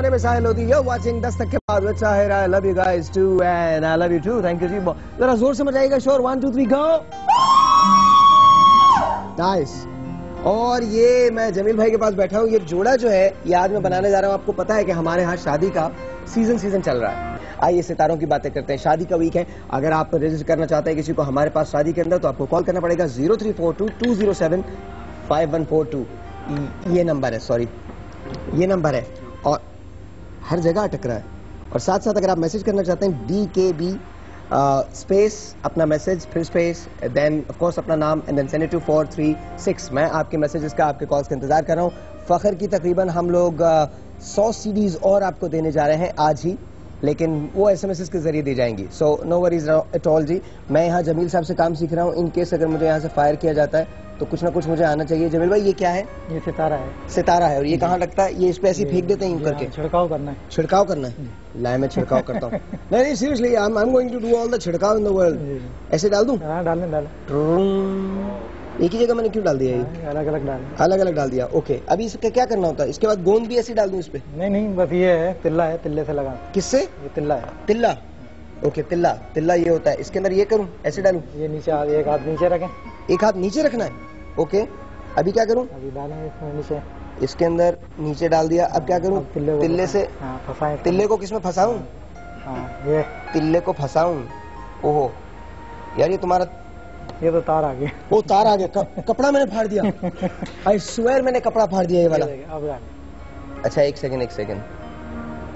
मेरे में साहिल Lodhi, you're watching 10 तक के बाद with Sahir. I love you guys too and I love you too. Thank you जी. जरा जोर से मचाइएगा शोर. 1 2 3 go. Nice. और ये मैं जमील भाई के पास बैठा हूँ. ये जोड़ा जो है ये आज मैं बनाने जा रहा हूँ. आपको पता है कि हमारे यहाँ शादी का सीजन चल रहा है. आइए सितारों की बातें करते हैं. शादी का वीक है. अगर आप रजिस्टर करना चाहते हैं किसी को हमारे पास शादी के अंदर, तो आपको कॉल करना पड़ेगा 0342-207-5142. ये नंबर है, सॉरी ये नंबर है. और हर जगह अटक रहा है. और साथ साथ अगर आप मैसेज करना चाहते हैं DKB स्पेस अपना मैसेज, फिर स्पेस, देन ऑफ कोर्स अपना नाम and then send it to 436. मैं आपके मैसेजेस का, आपके कॉल्स का इंतजार कर रहा हूँ. फखर की तकरीबन हम लोग 100 CDs और आपको देने जा रहे हैं आज ही, लेकिन वो SMS के जरिए दी जाएंगी. So no worries at all जी. मैं यहाँ जमील साहब से काम सीख रहा हूँ. इन केस अगर मुझे यहाँ से फायर किया जाता है तो कुछ ना कुछ मुझे आना चाहिए. जमील भाई ये क्या है? ये सितारा है. सितारा है. और ये कहाँ लगता है? ये इस पे ऐसे फेंक देते हैं यूं करके? छिड़काव करना है. छिड़काव करना है. लाए मैं छिड़काव करता हूँ. नहीं seriously I am going to do all the छिड़काव इन द वर्ल्ड. ऐसे डाल दूं? हाँ डालने. एक ही जगह मैंने क्यों डाल दिया? ये अलग अलग डाल दिया. ओके. अभी इसका क्या करना होता है? इसके बाद गोंद भी ऐसे डाल दूं इस पे? नहीं बस ये है तिल्ला है. तिल्ले से लगा. किससे? ये तिल्ला है. तिल्ला. ओके तिल्ला ये होता है. इसके अंदर ये करूं? ऐसे डालूं? ये नीचे एक हाथ नीचे रखें. एक हाथ नीचे रखना है. ओके. अभी क्या करूं? अभी डालेंगे इसमें नीचे. इसके अंदर नीचे डाल दिया. अब क्या करूं? तिल्ले से फंसाएं. तिल्ले को किसमें फंसाऊं? ये तिल्ले को फंसाऊं. ओहो यार, ये तुम्हारा ये तो तार आ गया. वो तार आ गया. कपड़ा मैंने फाड़ दिया. आई स्वेयर मैंने कपड़ा फाड़ दिया ये वाला. अच्छा एक सेकंड.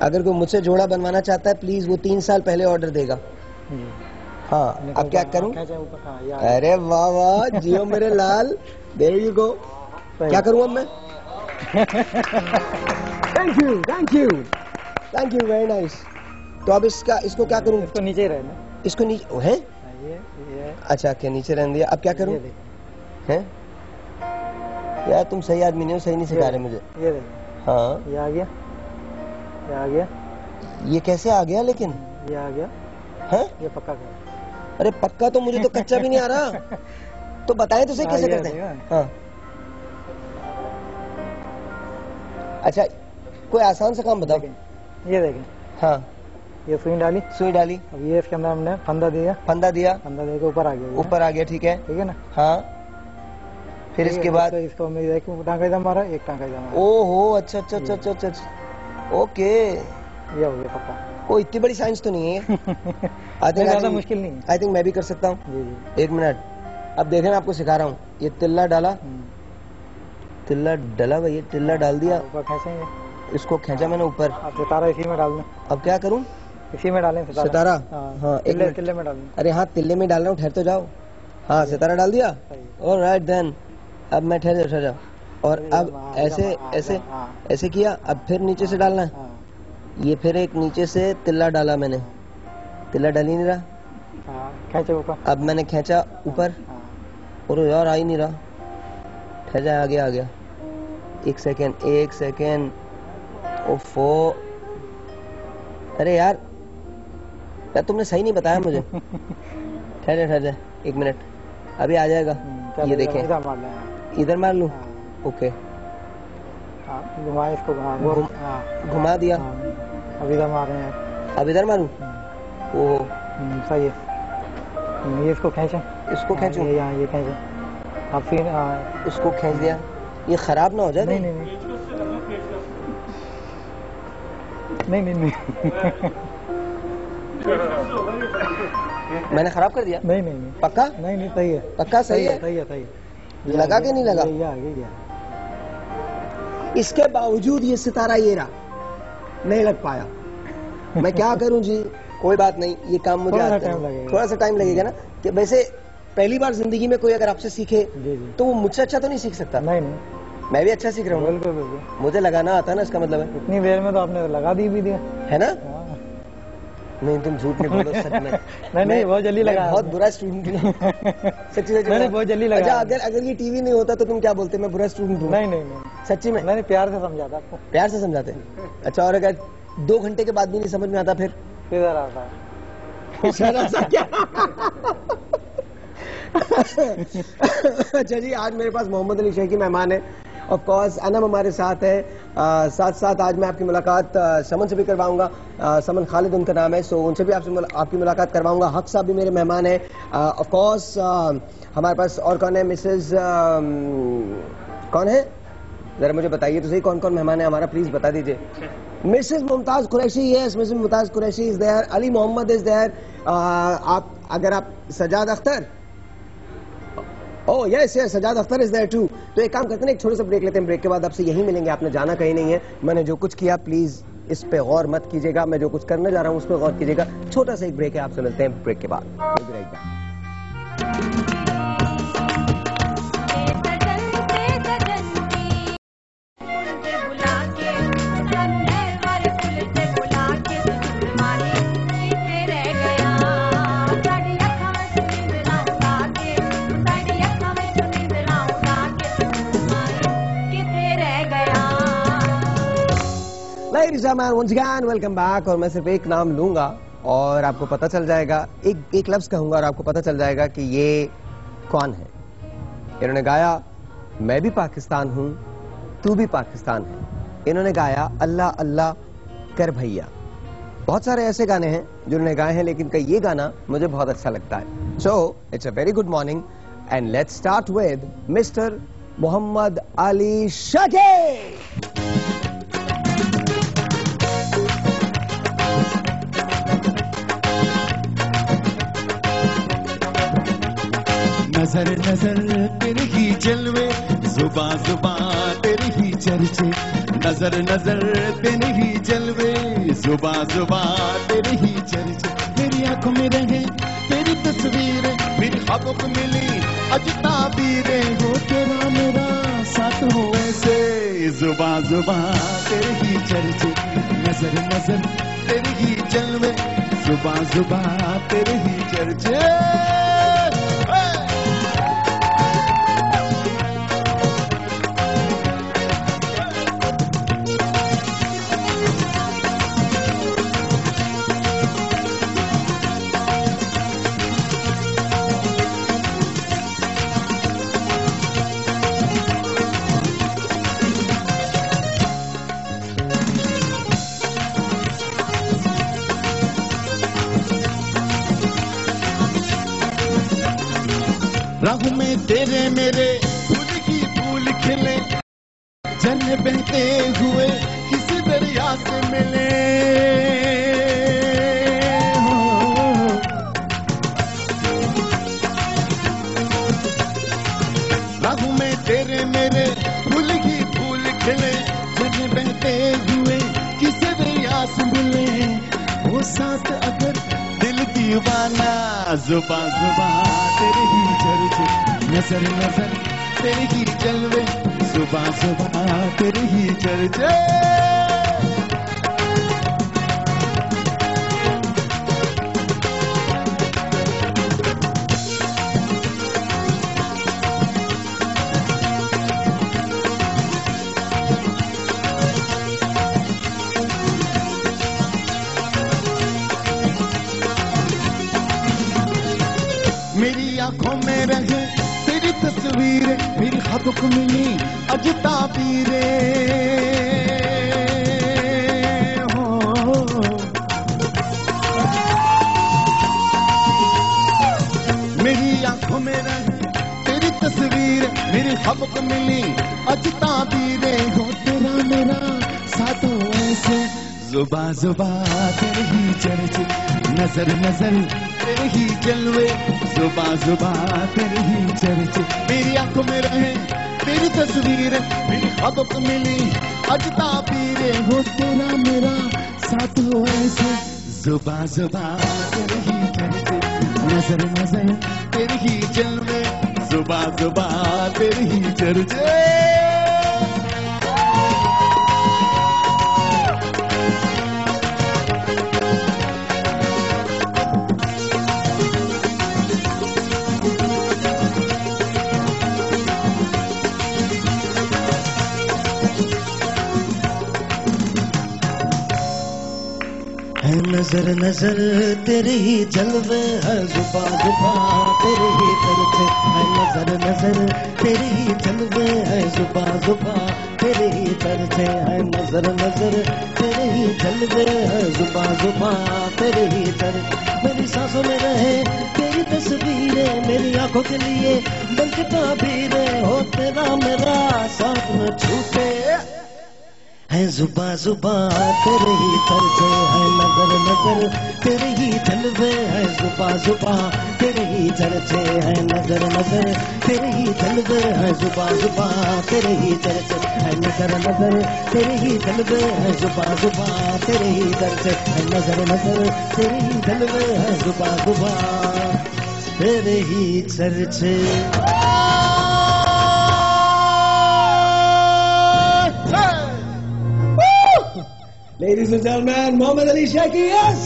अगर कोई मुझसे जोड़ा बनवाना चाहता है प्लीज वो 3 साल पहले ऑर्डर देगा. हाँ. अब क्या करूं? अरे वाह जियो मेरे लाल. There you go. क्या करूं अब मैं? Thank you very nice. तो अब इसको क्या करूं? इसको नीचे रहना. इसको नीचे है. अच्छा क्या नीचे रहने दिया. अब क्या करूं? हैं यार तुम सही आदमी नहीं हो. सही नहीं सिखा रहे मुझे. ये देख. हाँ ये आ गया. ये कैसे आ गया? लेकिन ये आ गया है. ये पक्का कर. अरे पक्का तो मुझे तो कच्चा भी नहीं आ रहा. तो बताएं तो सही कैसे करते हैं. हाँ अच्छा कोई आसान सा काम बताओ. ये देखें. हाँ ये सुई डाली. अब ये इसके अंदर हमने फंदा दिया. फंदा दे के ऊपर आ गया. ठीक है ना. हाँ फिर इसके बाद इसको टांका इधर मारा. एक टांका इधर मारा. ओहो अच्छा. ओके ये हो गया पक्का. कोई इतनी बड़ी साइंस तो नहीं है. ज्यादा मुश्किल नहीं है. आई थिंक मैं भी कर सकता हूँ. एक मिनट. अब देखें मैं आपको सिखा रहा हूँ. ये तिल्ला डाला भाई. ये तिल्ला डाल दिया. खींचेंगे. इसको खींचा मैंने ऊपर. अब सितारा इसी में डालना. अब क्या करूँ? इसी में डालें सितारा. हाँ तिल्ले में डालना. अरे हाँ तिल्ले में डाल रहा हूँ. ठहर तो जाओ. हाँ सितारा डाल दिया. Alright then. अब मैं ठहर जाओ. और अब ऐसे किया. अब फिर नीचे से डालना है. ये फिर एक नीचे से तिल्ला डाला मैंने. तिल्ला डाल ही नहीं रहा. खींचे ऊपर. अब मैंने खींचा ऊपर. और यार आ ही नहीं रहा. ठहर जा. आ गया. एक सेकेंड. ओफो. अरे यार तुमने सही नहीं बताया मुझे. ठहर जा 1 मिनट. अभी आ जाएगा. ये देखें. इधर मार लूं. ओके. घुमा दिया. अब इधर मार रहे हैं. अब इधर मारूं. ओहो सही है. ये इसको खींचूं. ये खींचें. अब फिर इसको खींच दिया. ये खराब ना हो जाए. नहीं. मैंने खराब कर दिया. नहीं पक्का. नहीं सही है. पक्का सही है. लगा के नहीं लगा. इसके बावजूद ये सितारा ये रहा नहीं लग पाया. मैं क्या करूं जी. कोई बात नहीं. ये काम मुझे थोड़ा सा टाइम लगेगा ना. कि वैसे पहली बार जिंदगी में कोई अगर आपसे सीखे तो वो मुझसे अच्छा तो नहीं सीख सकता. नहीं मैं भी अच्छा सीख रहा हूँ. मुझे लगाना आता ना. इसका मतलब है इतनी देर में तो आपने लगा भी दिया है ना. नहीं तुम झूठ नहीं बोलो. सच में. नहीं बहुत जल्दी लगा. बहुत बुरा स्टूडेंट हूँ. सच्ची मैंने बहुत जल्दी लगा. अगर ये टीवी नहीं होता तो तुम क्या बोलते? मैं बुरा स्टूडेंट हूँ. नहीं सच्ची में. मैंने प्यार से समझाता आपको. प्यार से समझाते. अच्छा. और अगर 2 घंटे के बाद भी नहीं समझ में आता फिर किधर आता है? अच्छा जी आज मेरे पास मोहम्मद अली शेख की मेहमान है. ऑफ कोर्स अनम हमारे साथ है, साथ साथ आज मैं आपकी मुलाकात समन से भी करवाऊंगा। समन खालिद उनका नाम है, सो उनसे भी आपकी मुलाकात करवाऊंगा। हक साहब भी मेरे मेहमान हैं। ऑफ कोर्स हमारे पास और कौन है? मिसेज कौन है, जरा मुझे बताइए तो सही, कौन कौन मेहमान है हमारा, प्लीज बता दीजिए। Mrs Mumtaz Qureshi, yes Mrs Mumtaz Qureshi is there, Ali Mohammad is there, आप अगर आप Sajad Akhtar, oh yes yes Sajad Akhtar is there too. तो एक काम करते हैं, एक छोटा सा ब्रेक लेते हैं, ब्रेक के बाद आपसे यही मिलेंगे, आपने जाना कहीं नहीं है। मैंने जो कुछ किया प्लीज इस पे गौर मत कीजिएगा, मैं जो कुछ करने जा रहा हूं उस पर गौर कीजिएगा। छोटा सा एक ब्रेक है, आपसे मिलते हैं ब्रेक के बाद। Once again, welcome back। और मैं सिर्फ एक नाम लूंगा और आपको पता चल जाएगा, एक लफ्ज कहूंगा और आपको पता चल जाएगा कि ये कौन है। इन्होंने गाया मैं भी पाकिस्तान हूं तू भी पाकिस्तान है। इन्होंने गाया अल्लाह अल्लाह कर भैया। बहुत सारे ऐसे गाने हैं जो इन्होंने गाए हैं, लेकिन ये गाना मुझे बहुत अच्छा लगता है। So it's a very good morning and let's start with Mr Mohammad Ali Shakir. नजर नजर तेरे ही जलवे, जुबा जुबा तेरे ही चर्चे। नजर नजर तेरे ही जलवे, जुबा जुबा तेरे ही चर्चे। मेरी आंखों में रहे तेरी तस्वीर, मेरी ख्वाबों को मिली आज ताबीरें। हो तेरा मेरा साथ हो ऐसे, जुबा जुबा तेरे ही चर्चे। नजर नजर तेरे ही जलवे, जुबा जुबा तेरे ही चर्चे। राहों में तेरे मेरे फूल की फूल खिले, झरने बहते हुए किसी दरिया से मिले। राहों में तेरे मेरे फूल की फूल खिले, झरने बहते हुए किसी दरिया से मिले। वो साथ अगर दिल दीवाना, जुबा जुबा तेरे ही चर्चे। नजर नजर तेरे ही जलवे, जुबा जुबा तेरे ही चर्चे। मेरी आंखों में रहे तेरी तस्वीर, मेरी ख्वाबों को मिली आज ताबीरें। हो मेरी आंखों में रहे तेरी तस्वीर, मेरी ख्वाबों को मिली आज ताबीरें। हो तेरा मेरा साथ हो ऐसे, जुबा जुबा तेरे ही चर्चे। नजर नजर तेरे ही जलवे, जुबा जुबा तेरे ही चर्चे। मेरी आंखों में रहे तेरी तस्वीर, मेरी ख्वाबों को मिली आज ताबीरें। हो तेरा मेरा साथ हो ऐसे, जुबा जुबा तेरे ही चर्चे। नजर नजर तेरे ही जलवे, जुबा जुबा तेरे ही चर्चे। नजर नजर तेरे ही जलवे है, जुबा जुबा तेरे ही चर्चे है नजर नजर तेरे ही जलवे है जुबा जुबा तेरे ही चर्चे है नजर नजर तेरे ही जलवे है जुबा जुबा तेरे ही चर्चे मेरी सांसों में रहे तेरी तस्वीरें मेरी आंखों के लिए बन के ताबीरें हो तेरा मेरा साथ में छूटे है जुबा जुबा तेरे ही चर्चे है नजर नजर तेरे ही जलवे है जुबा जुबा तेरे ही चर्चे है नजर नजर तेरे ही जलवे है जुबा जुबा तेरे ही चर्चे है नजर नजर तेरे ही जलवे है जुबा जुबा तेरे ही चर्चे है नजर नजर तेरे ही जलवे है जुबा जुबा तेरे ही चर्चे Ladies and gentlemen, Mohammad Ali Shaikhi, yes!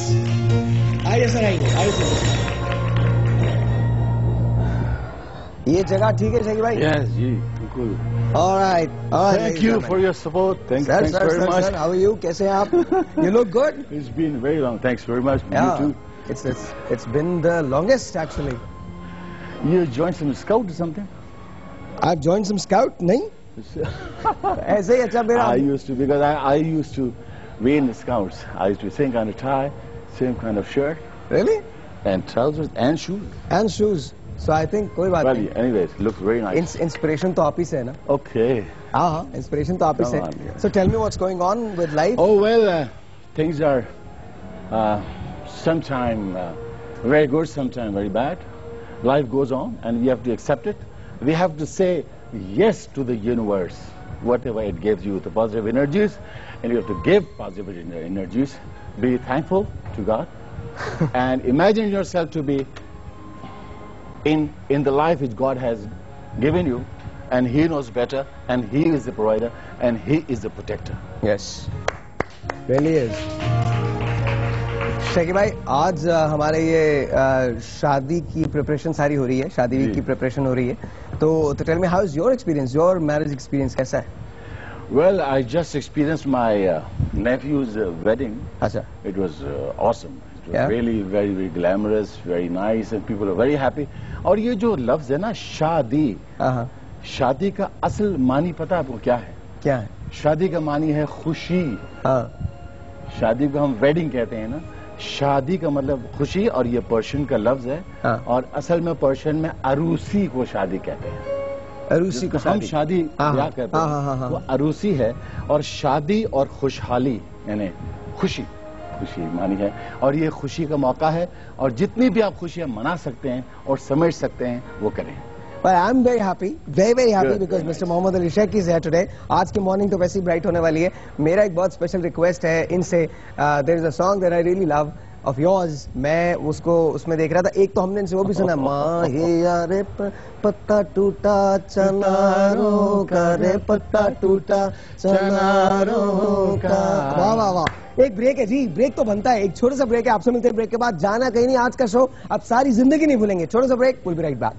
आइए सर आइए सर। ये जगह ठीक है शाइकी भाई? Yes, जी, बिल्कुल। All right. Thank you for your support. Thanks very much. Sir, how are you? कैसे हैं आप? You look good. It's been very long. Thanks very much. Yeah, You too. it's been the longest actually. You joined some scout or something? I've joined some scout, नहीं? ऐसे ही अच्छा मेरा। I used to because I used to be in the scouts. I used to same kind of tie, same kind of shirt. Really? And trousers and shoes. And shoes. So I think कोई बात Well, नहीं। anyways, looks very nice. Inspiration तो आप ही से है ना? Okay. हाँ, inspiration तो आप ही से Come on, है। yeah. So tell me what's going on with life? Oh well, things are sometime very good, sometime very bad. Life goes on, and we have to accept it. We have to say yes to the universe, whatever it gives you, the positive energies, and you have to give positive energies. Be thankful to God, and imagine yourself to be in the life which God has given you, and He knows better, and He is the provider, and He is the protector. Yes, really is. शाइकी भाई, आज हमारे ये शादी की preparation सारी हो रही है, शादी की प्रिपरेशन हो रही है, तो tell me how is your experience, your marriage experience कैसा है? Well, I just experienced my nephew's wedding. अच्छा. It was awesome. It was Yeah. really very, very glamorous, very nice, and people are very happy. और ये जो लफ्ज है ना शादी, हाँ, शादी का असल मानी पता आपको क्या है? क्या है? शादी का मानी है खुशी। हाँ. शादी को हम वेडिंग कहते हैं ना, शादी का मतलब खुशी, और ये पर्शियन का लफ्ज है। हाँ. और असल में पर्शियन में अरूसी को शादी कहते हैं। अरूसी को हम शादी ब्याह कहते हैं, हाँ. वो अरूसी है। और शादी और खुशहाली यानी खुशी मानी है, और ये खुशी का मौका है, और जितनी भी आप खुशियां मना सकते हैं और समझ सकते हैं वो करें। But I'm very happy Good, because very Mr. Mohammad Ali शेखी is here today. आज की मॉर्निंग तो वैसे ही ब्राइट होने वाली है। मेरा एक बहुत स्पेशल रिक्वेस्ट है इनसे, there is a song that I really love of yours. मैं उसको उसमें देख रहा था, एक तो हमने इनसे वो भी सुना, माँ हे यारे पत्ता टूटा चनारों का रे, पत्ता टूटा चनारों का। वाह वाह वाह। एक ब्रेक है जी, ब्रेक तो बनता है, एक छोटा सा ब्रेक है, आपसे मिलते हैं ब्रेक के बाद। जाना कहीं नहीं, आज का शो आप सारी जिंदगी नहीं भूलेंगे। छोटा सा break, we'll be right back.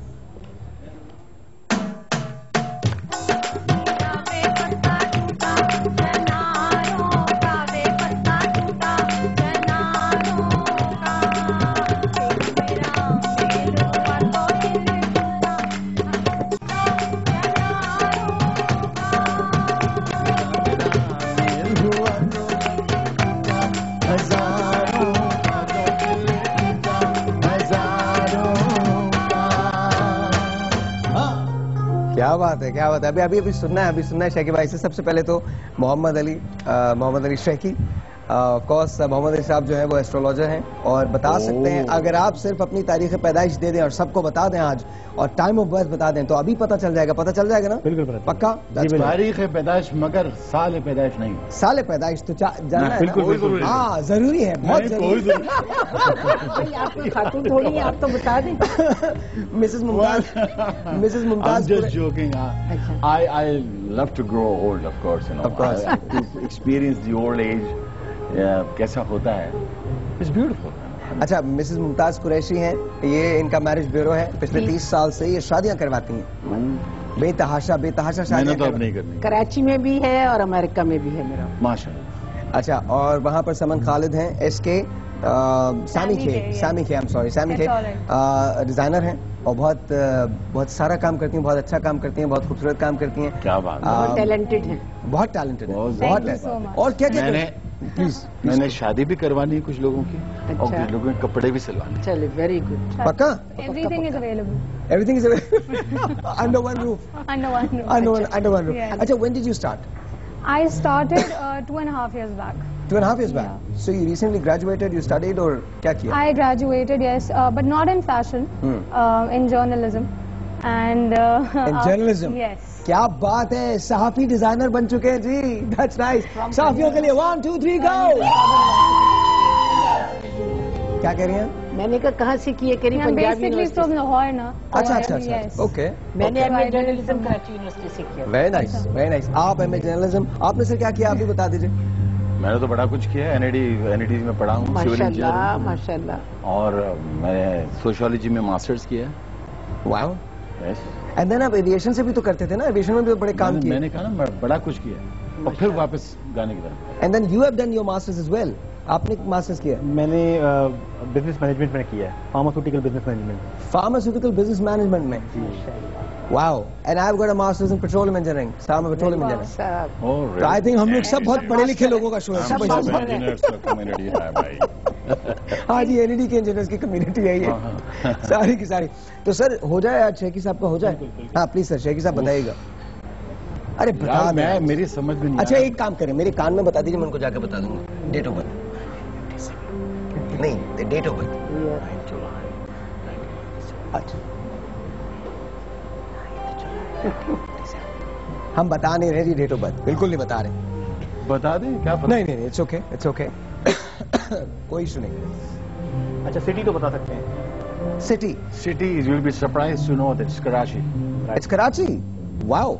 क्या बात है। अभी सुनना है शेखी भाई से। सबसे पहले तो मोहम्मद अली शेखी, ऑफ कोर्स मोहम्मद अली साहब जो है वो एस्ट्रोलॉजर हैं और बता सकते हैं, अगर आप सिर्फ अपनी तारीख पैदाइश दे दें और सबको बता दें आज, और टाइम ऑफ बर्थ बता दें, तो अभी पता चल जाएगा ना? बिल्कुल पक्का। तारीख पैदाइश मगर साल पैदाइश नहीं। साल पैदाइश तो जानना है बिल्कुल। हाँ, जरूरी है, बहुत जरूरी। आपकी खातून थोड़ी है, आप तो बता दें। Mrs Mumtaz. I'm just joking. I love to grow old, of course. You know, of course. To experience the old age. कैसा होता है, It's beautiful. अच्छा, मिसेस मुमताज कुरैशी हैं, ये इनका मैरिज ब्यूरो है, पिछले 30 साल से ये शादियां करवाती हैं, बेतहाशा शादियां। तो अब नहीं करनी। कराची में भी है और अमेरिका में भी है मेरा। माशाल्लाह। अच्छा, और वहाँ पर समन खालिद हैं, SK सामी खे, I'm sorry, सामी खे डिजाइनर हैं, और बहुत सारा काम करती हैं, बहुत अच्छा काम करती हैं, बहुत खूबसूरत काम करती हैं। क्या बात है। बहुत टैलेंटेड है। बहुत टैलेंटेड है, बहुत बहुत Thank you so है। much. और क्या क्या मैंने प्लीज मैंने शादी भी करवानी है कुछ लोगों की और अच्छा। कुछ लोगों के कपड़े भी सिलवाने हैं। चलिए, वेरी गुड। पक्का? Everything is available Everything is under one roof. under one roof. Under one roof. Yes. अच्छा, when did you start? I started 2.5 years back. 2.5 years back. So you recently graduated, you studied or क्या किया? I graduated, yes, but not in fashion, in journalism. And In journalism? Yes. क्या बात है, सहाफी designer बन चुके हैं जी। That's nice. सहाफियों के लिए 1 2 3 go. क्या कह रही हैं? मैंने कहा कहाँ से किए, करी I'm Punjab basically university from Lahore ना. अच्छा So, अच्छा अच्छा। yes. Okay. मैंने Okay. MA journalism Karachi university से किया। Very nice, very nice. आप एमए जर्नलिज्म, आपने सर क्या किया, आप भी बता दीजिए। मैंने तो बड़ा कुछ किया है। एनईडी में पढ़ा हूँ, सिविल माशाल्लाह, इंजीनियर, माशाल्लाह। और मैंने सोशियोलॉजी में मास्टर्स किया है। Wow. यस, एंड देन आप एविएशन से भी तो करते थे ना, एविएशन में भी तो बड़े काम किए। मैंने कहा ना मैं बड़ा कुछ किया है। और फिर वापस गाने की तरफ। And then you have done your masters as well. आपने मास्टर्स किया मैंने बिजनेस मैनेजमेंट में किया है, pharmaceutical business management. Pharmaceutical business management में। Wow. And I have got a masters in petroleum engineering, सामा पेट्रोलियम इंजीनियरिंग। साहब, तो आई थिंक हम लोग सब बहुत पढ़े लिखे लोगों का शो है। सब सब ऐसा- इंजीनियर्स का कम्युनिटी है भाई। हाँ जी, एनईडी के इंजीनियर्स की कम्युनिटी है ये, हाँ। सारी की सारी। तो सर हो जाए आज शेखी साहब का हो जाए। हाँ प्लीज सर, शेखी साहब बताइएगा। अरे बता यार, दें। मैं मेरी समझ में नहीं अच्छा आया। एक काम करें, मेरे कान में बता दीजिए, मैं उनको जाकर बता दूंगा। डेट ऑफ बर्थ नहीं, डेट ऑफ बर्थ। अच्छा हम बता नहीं रहे जी, डेट ऑफ बर्थ बिल्कुल नहीं बता रहे। बता दें क्या पता? नहीं नहीं, इट्स ओके, इट्स ओके। कोई इशू नहीं। अच्छा, सिटी तो बता सकते हैं। City, City, you will be surprised to know that it's Karachi. It's Karachi. Wow,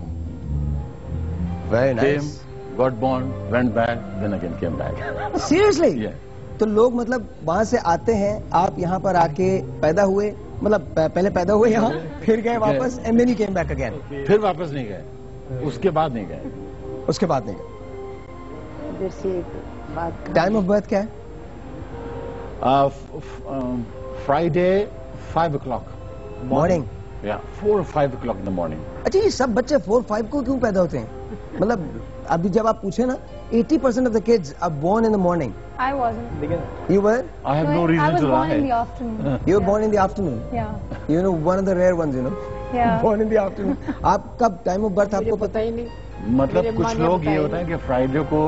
very Came, nice. got born, went back, then again came back. Seriously? Yeah. तो लोग मतलब वहां से आते हैं, आप यहाँ पर आके पैदा हुए, मतलब पहले पैदा हुए यहाँ, फिर गए वापस, and then you came back again. फिर वापस नहीं गए, उसके बाद नहीं गए। उसके बाद नहीं गए। इधर से एक बात। टाइम ऑफ बर्थ क्या है? Friday, 5 o'clock. Morning. Yeah, 4 or 5 o'clock in the morning. अच्छा, ये सब बच्चे 4-5 को क्यों पैदा होते हैं? मतलब अभी जब आप पूछे ना, 80% of the kids are born in the morning. I wasn't. लेकिन you were? I have no I reason was to born in the lie. afternoon. You were born in the afternoon. Yeah. You know, one of the rare ones, you know, Yeah. Born in the afternoon. आप कब time of birth मुझे आपको पता ही नहीं। मतलब मेरे कुछ माँ ने लोग ये बताया होता है कि फ्राइडे को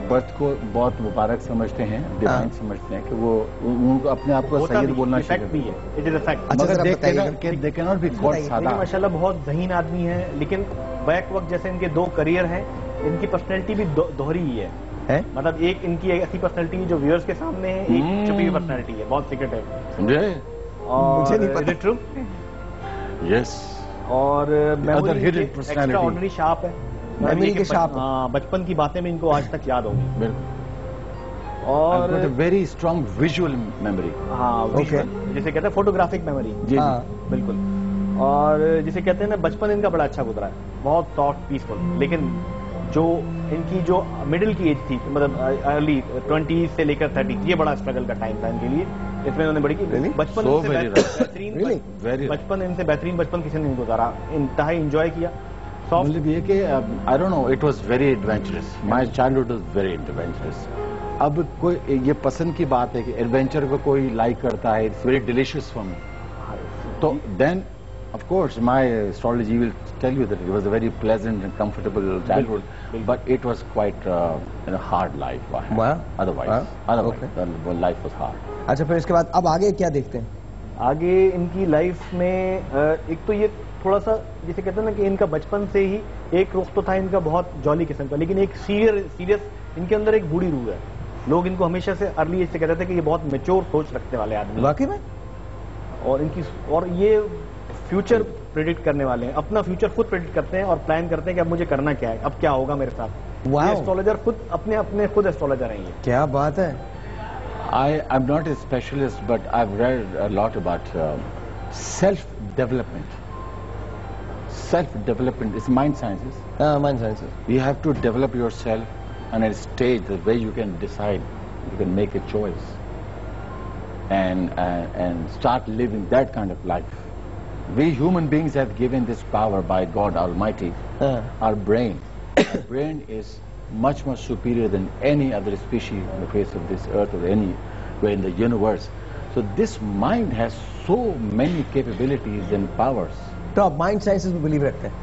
बर्थ को बहुत मुबारक समझते हैं, डिवाइन समझते हैं कि वो उनको अपने आप को होता सैयद भी, बोलना इफेक्ट भी चाहिए। है, इट इज अ फैक्ट। अच्छा, मगर जरा बताइएगा। They can not be God बताइए। सादा। माशाल्लाह बहुत ज़हीन आदमी है, लेकिन बैक वक्त जैसे इनके 2 करियर हैं, इनकी पर्सनैलिटी भी दोहरी ही है। है? मतलब एक इनकी ऐसी पर्सनैलिटी जो व्यूअर्स के सामने है, एक छुपी हुई पर्सनैलिटी है, बहुत सीक्रेट है। समझे? मुझे नहीं और पता। Is it true? यस। और other hidden extra personality. Ordinary sharp है। Memory ये के कि sharp है। हाँ, बचपन की बातें में इनको आज तक याद होंगी। बिल्कुल। और I've got a very strong visual memory. हाँ, Okay. visual, जिसे कहते हैं फोटोग्राफिक मेमोरी। जी, हाँ। बिल्कुल। और जिसे कहते हैं ना, बचपन इनका बड़ा अच्छा गुजरा है, बहुत थॉट पीसफुल। लेकिन जो इनकी जो मिडिल की एज थी, मतलब अर्ली 20 से लेकर 30, ये बड़ा स्ट्रगल का टाइम था इनके लिए। इसमें उन्होंने बड़ी की Really? बचपन So इनसे very बेहतरीन Really? Very right. बचपन इनसे बेहतरीन बचपन किसी ने नहीं गुजारा, इंतहाई इंजॉय किया। सॉफ्ट मतलब ये कि I don't know, it was very adventurous. My childhood was very adventurous. अब कोई ये पसंद की बात है कि एडवेंचर को कोई लाइक करता है, it's very delicious for me. तो then of course my astrology will tell you that it was a very pleasant and comfortable childhood, Bilkul. but it was quite hard life I had. Wow. Otherwise, Wow. otherwise Okay. the life was hard. अच्छा, फिर इसके बाद अब आगे क्या देखते हैं? आगे इनकी लाइफ में एक तो ये थोड़ा सा जिसे कहते हैं ना कि इनका बचपन से ही एक रुख तो था इनका बहुत जॉली किस्म का, लेकिन एक सीरियस इनके अंदर एक बूढ़ी रूह है। लोग इनको हमेशा से अर्ली एज से कहते थे कि ये बहुत मेच्योर सोच रखने वाले आदमी हैं। वाकई में? और ये फ्यूचर प्रेडिक्ट करने वाले हैं, अपना फ्यूचर खुद प्रेडिक्ट करते हैं और प्लान करते हैं कि अब मुझे करना क्या है, अब क्या होगा मेरे साथ। Wow. ये एस्ट्रोलॉजर खुद अपने खुद एस्ट्रोलॉजर हैं ये। क्या बात है। I'm not a specialist, but I've read a lot about self-development. Self-development is mind sciences. Mind sciences. You have to develop yourself on a stage where you can decide, you can make a choice, and start living that kind of life. We human beings have given this power by God Almighty. Our brain. Our brain is much superior than any other species on the face of this earth or anywhere in the universe. So this mind has so many capabilities and powers. तो आप mind sciences में believe रखते हैं?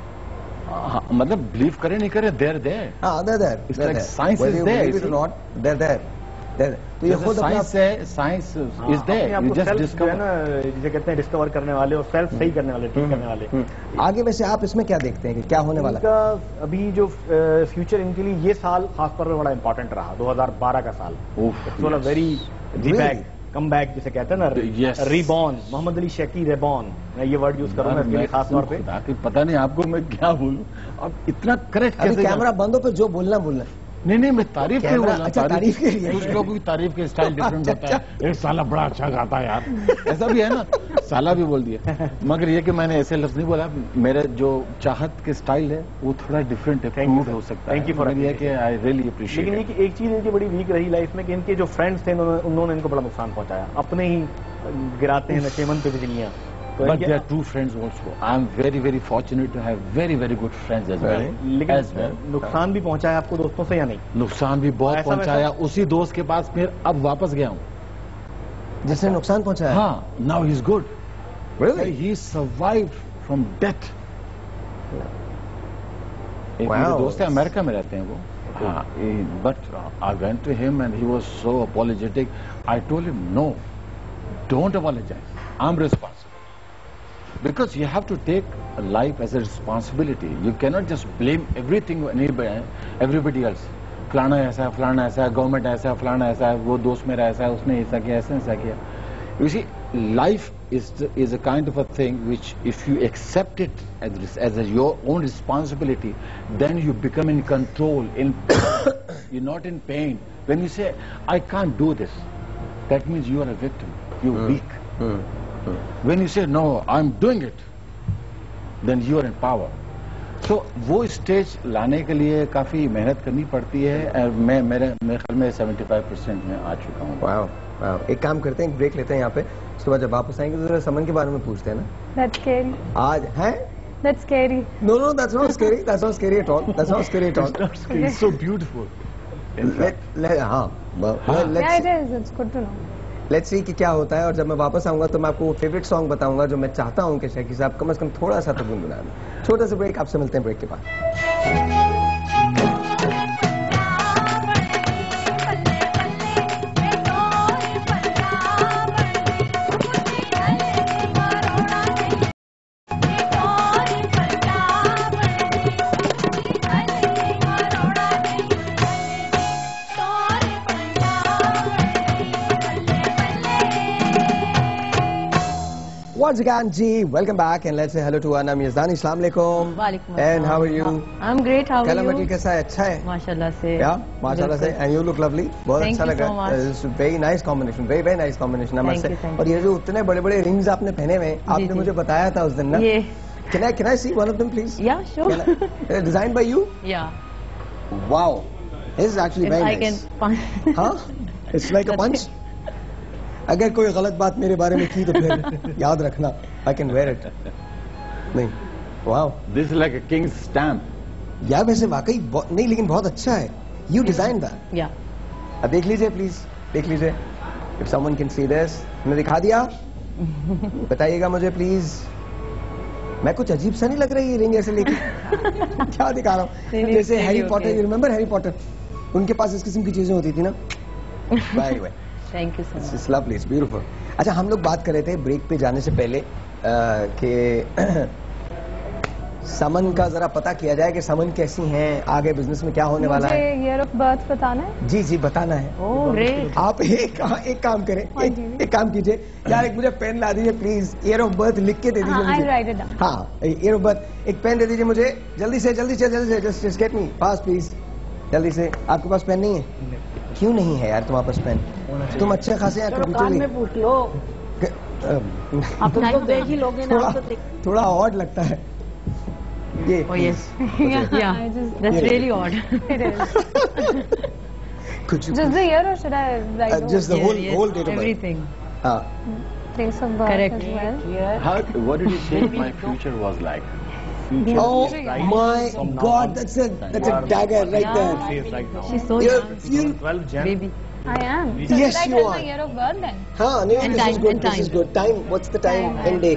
मतलब believe करे नहीं करे, they're there. they're there. It's They're like there. science Whether is you there, believe you it or see. not, they're there. They're there. तो ये जैसे खुद अपना science is there. You just जो है discover. ना, जिसे कहते हैं डिस्कवर करने वाले और सेल्फ सही करने वाले, ठीक करने वाले। आगे वैसे आप इसमें क्या देखते हैं कि क्या होने वाला है? इनका अभी जो फ्यूचर इनके लिए ये साल खास तौर पर बड़ा इंपॉर्टेंट रहा, 2012 का साल। इट्स अ वेरी रीबैक, कम बैक जिसे कहते हैं ना, Yes. Reborn, Mohammad Ali Shaki reborn, मैं ये वर्ड यूज करूंगा इसके लिए खास तौर पे। खुदा की पता नहीं आपको मैं क्या बोलूं, अब इतना करेक्ट अभी कैसे कैमरा बंद हो पे जो बोलना बोलना। नहीं मैं तारीफ के लिए बोल कैमरा, रहा हूं, अच्छा, तारीफ के लिए। कुछ लोगों की तारीफ के स्टाइल डिफरेंट होता है। एक साला बड़ा अच्छा गाता है यार, ऐसा भी है ना, साला भी बोल दिया। मगर ये कि मैंने ऐसे लफ्ज नहीं बोला, मेरे जो चाहत के स्टाइल है वो थोड़ा डिफरेंट है, Thank you, क्रूड हो sir. सकता है। Thank you for मगर ये कि आई रियली लेकिन अप्रिशिएट। ये कि एक चीज इनकी बड़ी वीक रही लाइफ में कि इनके जो फ्रेंड्स थे उन्होंने इनको बड़ा नुकसान पहुंचाया, अपने ही गिराते हैं नशेमंद पे बिजलियां। तो But इनके- they are true friends also. I am very fortunate to have very good friends as well. लेकिन As well. नुकसान भी पहुंचाया आपको दोस्तों से या नहीं? नुकसान भी बहुत ऐसा पहुंचाया, उसी दोस्त के पास फिर अब वापस गया हूँ। जिसने नुकसान पहुंचाया? हाँ, now he's good. Really? He survived from death. एक Wow. मेरे दोस्त है, अमेरिका में रहते हैं वो। हाँ, but I went to him and he was so apologetic. I told him, no, don't apologize. I'm responsible. Because you have to take life as a responsibility. You cannot just blame everything on everybody else. फलाना ऐसा है, फलाना ऐसा है, government ऐसा है, फलाना ऐसा है, वो दोस्त मेरा ऐसा है, उसने ऐसा किया, ऐसा किया। You see, life is a kind of a thing which, if you accept it as your own responsibility, then you become in control. You're not in pain. When you say, I can't do this, that means you are a victim. You're weak. When you say, no, I'm doing it, then you are in power. So वो stage लाने के लिए काफी मेहनत करनी पड़ती है। मैं मेरे ख्याल में 75% में आ चुका हूँ। Wow wow. एक काम करते हैं, एक ब्रेक लेते हैं यहाँ पे, उसके बाद जब वापस आएंगे तो जरा समन के बारे में पूछते हैं ना। That's scary. आज है? That's scary. No, that's not scary. That's not scary at all. That's not scary at all. It's so beautiful. हाँ, Yeah, it is. It's good to know. Let's see कि क्या होता है। और जब मैं वापस आऊंगा तो मैं आपको वो फेवरेट सॉन्ग बताऊंगा जो मैं चाहता हूँ कि शैकी साहब कम से कम थोड़ा सा तो गुनगुना दें। छोटा सा ब्रेक, आपसे मिलते हैं ब्रेक के बाद। Once again, G, welcome back and let's say hello to Anam Yazdani. Assalamu alaikum. Walaikum And how are you? I'm great. How are Calamity you? कैसा है? अच्छा है? माशाल्लाह से. Yeah, माशाल्लाह से. And you look lovely. बहुत Thank अच्छा you लग so रहा है. much. It's a very nice combination. Very nice combination. I must Thank you, say. thank और ये जो उतने बड़े-बड़े rings आपने पहने हुए हैं, आपने जी. मुझे बताया था उस दिन ना. ये. Can I see one of them, please? Yeah, sure. Designed by you? Yeah. Wow. This is actually If very I nice. can punch. हाँ? It's like a punch. अगर कोई गलत बात मेरे बारे में की तो फिर याद रखना. I can wear it. नहीं. Wow. This is like a king's stamp. यार वैसे वाकई नहीं, लेकिन बहुत अच्छा है. You designed that. Yeah. अब देख लीजिए प्लीज, देख लीजिए. If someone can see this, मैंने दिखा दिया. बताइएगा मुझे प्लीज. मैं कुछ अजीब सा नहीं लग रही है रिंग ऐसे लेके? क्या दिखा रहा हूँ? नहीं, जैसे really Harry okay. Potter, you remember Harry Potter? उनके पास इस किस्म की चीजें होती थी ना. By the way, Thank you so much. It's lovely, it's beautiful. अच्छा, हम लोग बात कर रहे थे ब्रेक पे जाने से पहले कि समन का जरा पता किया जाए कि समन कैसी हैं, आगे बिजनेस में क्या होने वाला मुझे है. year of birth बताना है. जी बताना है. Oh, great. आप एक काम करें, हाँ जी. एक काम कीजिए यार, एक मुझे पेन ला दीजिए प्लीज. ईयर ऑफ बर्थ लिख के दे दीजिए हाँ, I'll मुझे. write it down. हाँ, ईयर ऑफ बर्थ एक पेन दे दीजिए मुझे जल्दी से. Just get me pass please, जल्दी से. आपके पास पेन नहीं है? क्यों नहीं है यार तुम्हारे पास पेन? तुम अच्छे खासे हैं कान में पूछ लो. आप तो देख ही लोगे ना. आप तो देख. थोड़ा ऑड लगता है ये. Oh yes. Yeah. I just- That's Yeah. really odd. It is. कुछ Just the year or should I write? just the Yes, whole yes, whole date of birth. everything. हाँ, place of birth Correct. as well. What did you say my future was like? Oh my From now God, on, that's a dagger right there. Says right now. She's so You're- young. you- 12 Jan. Baby. I am. Yes, Should I you tell are. the year of birth then? Huh, no, And this is time, good. and This is time. good. Time. What's the time Time. and day?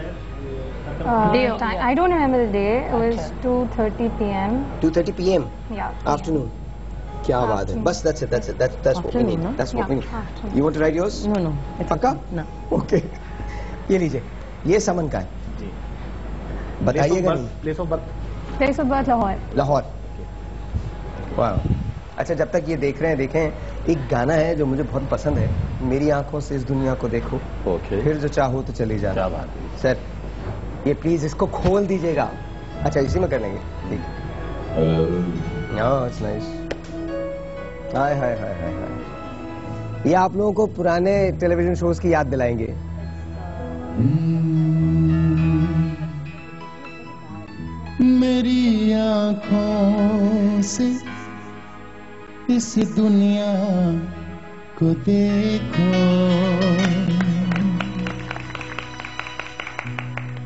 Day of- Time. I don't remember the day. It was 2:30 p.m. 2:30 p.m. Yeah. Afternoon. क्या बात है? Afternoon. बस that's it. That's what we Afternoon, need. no? That's what we Yeah, need. afternoon. You want to write yours? No, no. It's पक्का? No. Okay. ये लीजिए. ये समन का है. जी। बताइएगा नहीं. Place of birth Place of birth Lahore. Lahore. वाह. अच्छा जब तक ये देख रहे हैं देखें एक गाना है जो मुझे बहुत पसंद है. मेरी आंखों से इस दुनिया को देखो. Okay. फिर जो चाहो तो चली क्या जाना. बात है? सर ये प्लीज इसको खोल दीजिएगा. अच्छा इसी में कर लेंगे. ठीक. It's nice. Hi hi hi hi hi. ये आप लोगों को पुराने टेलीविजन शोज की याद दिलाएंगे. मेरी आंखों से इस दुनिया को देखो,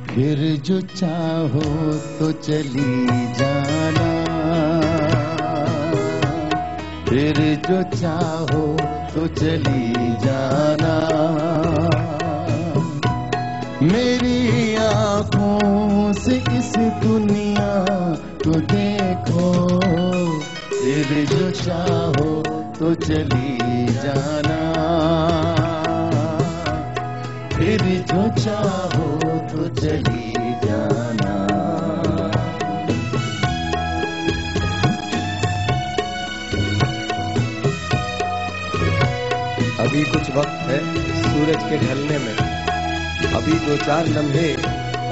फिर जो चाहो तो चली जाना, फिर जो चाहो तो चली जाना. मेरी आंखों से इस दुनिया को देखो, फिर जो चाहो तो चली जाना, फिर जो चाहो तो चली जाना. अभी कुछ वक्त है सूरज के ढलने में, अभी 2-4 लम्हे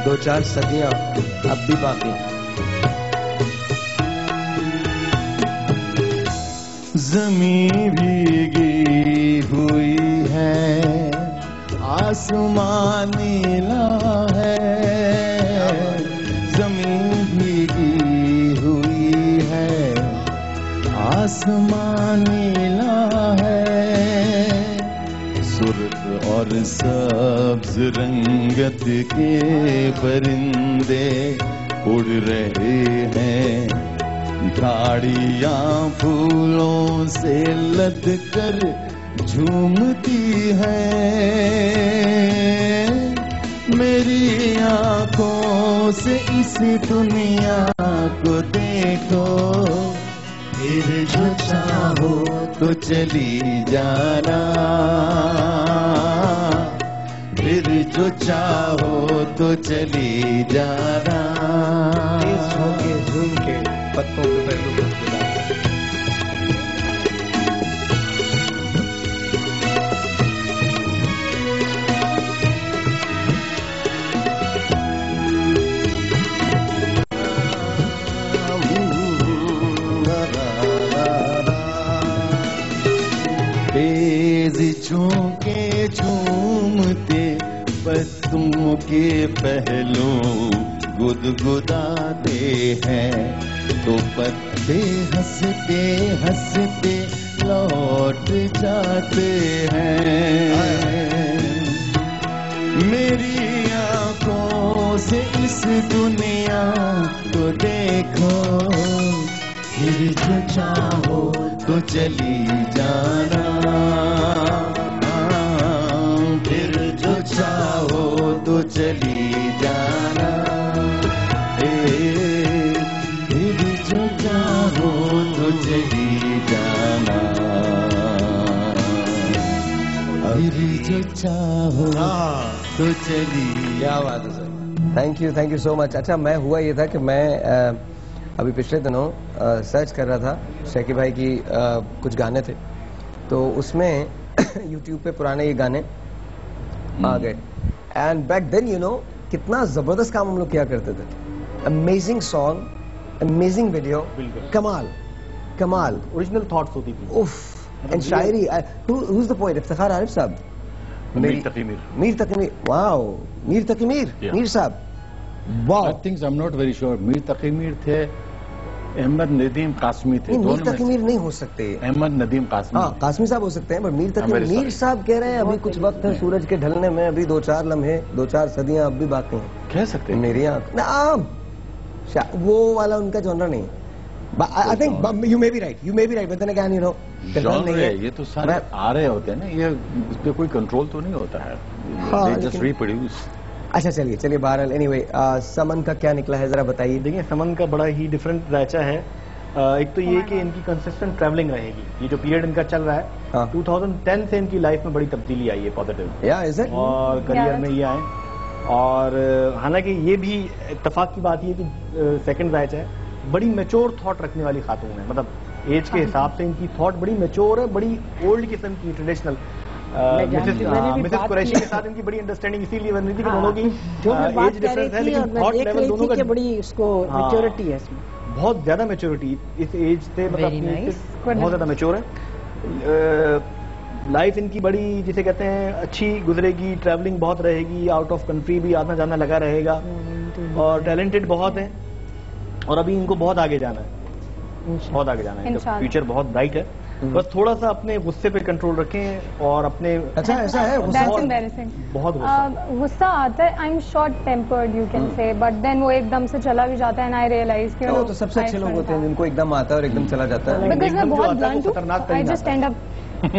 2-4 सदियां अब भी बाकी. ज़मीं भीगी हुई है, आसमान नीला है. ज़मीं भीगी हुई है, आसमान नीला है. सुर्ख और सब्ज रंगत के परिंदे उड़ रहे हैं, गाड़ियां फूलों से लद कर झूमती है. मेरी आंखों से इस दुनिया को देखो, फिर जो चाहो तो चली जाना, फिर जो चाहो तो चली जाना. तेज झोंके झूम के पत्तों पे पहलू मुस्कुराते. तेज झोंके झूमते पत्तों के पहलू गुदगुदाते हैं, तो पत्ते हंसते हंसते लौट जाते हैं. मेरी आंखों से इस दुनिया को देखो, फिर जो चाहो तो चली जाना, फिर जो चाहो तो चली जाना. फिर जो चाहो तो चली जाना, फिर जो चाहो तो चली. क्या बात है sir. Thank you so much. अच्छा मैं हुआ ये था कि मैं अभी पिछले दिनों सर्च कर रहा था शैकी भाई की कुछ गाने थे, तो उसमें YouTube पे पुराने ये गाने आ गए. And back then you know कितना जबरदस्त काम हम लोग किया करते थे. अमेजिंग सॉन्ग, अमेजिंग वीडियो, बिल्कुल। कमाल कमाल. ओरिजिनल थॉट्स होती थी उफ. And shayari. who's the poet? Iftikhar Arif Sahab. Mir Taqi Mir. Mir Taqi Mir. Wow. Mir Taqi Mir. Yeah. Mir Sahab. I wow. think I'm not very sure. Mir Taqi Mir थे अहमद नदीम कासमी थे, मीर दोनों तकी में मीर नहीं हो सकते। अहमद नदीम कासमी। हाँ, कासमी साहब हो सकते हैं, पर मीर तकी very मीर sorry. साहब कह रहे हैं अभी कुछ वक्त है सूरज के ढलने में, अभी 2-4 लम्हे, 2-4 सदियां अब भी बाकी हैं कह सकते हैं। मेरी आंख ना, वो वाला उनका जॉनर नहीं है। I think you may be right, you may be right, but then again you know genre है, ये तो सारे आ रहे होते हैं ना, ये इस पे कोई कंट्रोल तो नहीं होता है। हाँ, They just लेकिन- reproduce। अच्छा चलिए बहरहाल एनीवे समन का क्या निकला है जरा बताइए। देखिए समन का बड़ा ही डिफरेंट रायचा है। एक तो ये कि इनकी कंसिस्टेंट ट्रैवलिंग रहेगी, ये जो पीरियड इनका चल रहा है, हाँ। 2010 से इनकी लाइफ में बड़ी तब्दीली आई है पॉजिटिव, या इज इट? और करियर में ये आए। और हालांकि ये भी इत्तेफाक की बात ये कि सेकंड रायचा है, बड़ी मेच्योर थॉट रखने वाली खातून है, मतलब एज के हिसाब से इनकी थॉट बड़ी मेच्योर है, बड़ी ओल्ड किस्म की ट्रेडिशनल। मिसेस कुरैशी के साथ इनकी बड़ी अंडरस्टैंडिंग इसीलिए बन रही थी कि दोनों की जो मैं बात एज कह रही डिफरेंस है, थी और लेकिन मैं थॉट देख लेवल रही दोनों थी कि का बड़ी उसको हाँ। मेच्योरिटी है इसमें। बहुत ज्यादा मेच्योरिटी इस एज से, मतलब Very अपनी nice. से बहुत ज्यादा मेच्योर है। लाइफ इनकी बड़ी जिसे कहते हैं अच्छी गुजरेगी, ट्रैवलिंग बहुत रहेगी, आउट ऑफ कंट्री भी आना जाना लगा रहेगा, और टैलेंटेड बहुत है, और अभी इनको बहुत आगे जाना है, बहुत आगे जाना है, इनका इंशाल्लाह। फ्यूचर बहुत ब्राइट है। बस थोड़ा सा अपने गुस्से पे कंट्रोल रखें और अपने अच्छा ऐसा है गुस्सा? That's embarrassing. बहुत गुस्सा गुस्सा आता है, I am short tempered you can say, but then वो एकदम से चला भी जाता है, एंड आई रियलाइज कि वो तो सबसे अच्छे लोग होते हैं जिनको एकदम आता है और एकदम चला जाता है। बिकॉज मैं एकदम जो बहुत आता है वो ब्लंट हूँ, खतरनाक आई तरीन जस्ट आता है। एंड अप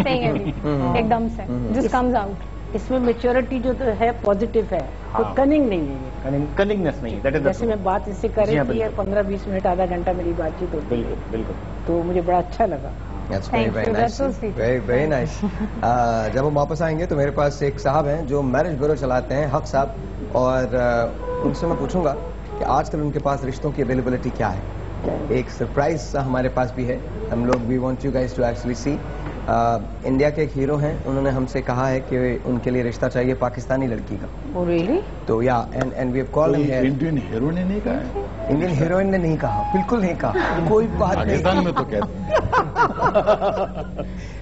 सेइंग एवरीथिंग एकदम से, जस्ट कम्स आउट। इसमें मेच्योरिटी जो तो है पॉजिटिव है, तो हाँ। कनिंग नहीं है ये। कनिंगनेस नहीं, दैट इज जैसे मैं बात इससे कर जी हाँ, रही थी, बिल्कुल। 15-20 मिनट आधा घंटा मेरी बातचीत होती है, बिल्कुल बिल्कुल। तो मुझे बड़ा अच्छा लगा। That's Thank very you, nice. that's so sweet. Very nice. जब हम वापस आएंगे तो मेरे पास एक साहब हैं जो मैरिज ब्यूरो चलाते हैं, हक साहब, और उनसे मैं पूछूंगा कि आजकल उनके पास रिश्तों की अवेलेबिलिटी क्या है। एक सरप्राइज हमारे पास भी है, हम लोग we want you guys to actually see. India के एक हीरो हैं, उन्होंने हमसे कहा है कि उनके लिए रिश्ता चाहिए पाकिस्तानी लड़की का, Oh, really? तो yeah and we have called him here. Indian hero ने नहीं कहा है, इंडियन हीरोइन ने नहीं कहा, बिल्कुल नहीं कहा, कोई बात नहीं। पाकिस्तान में तो कहते हैं।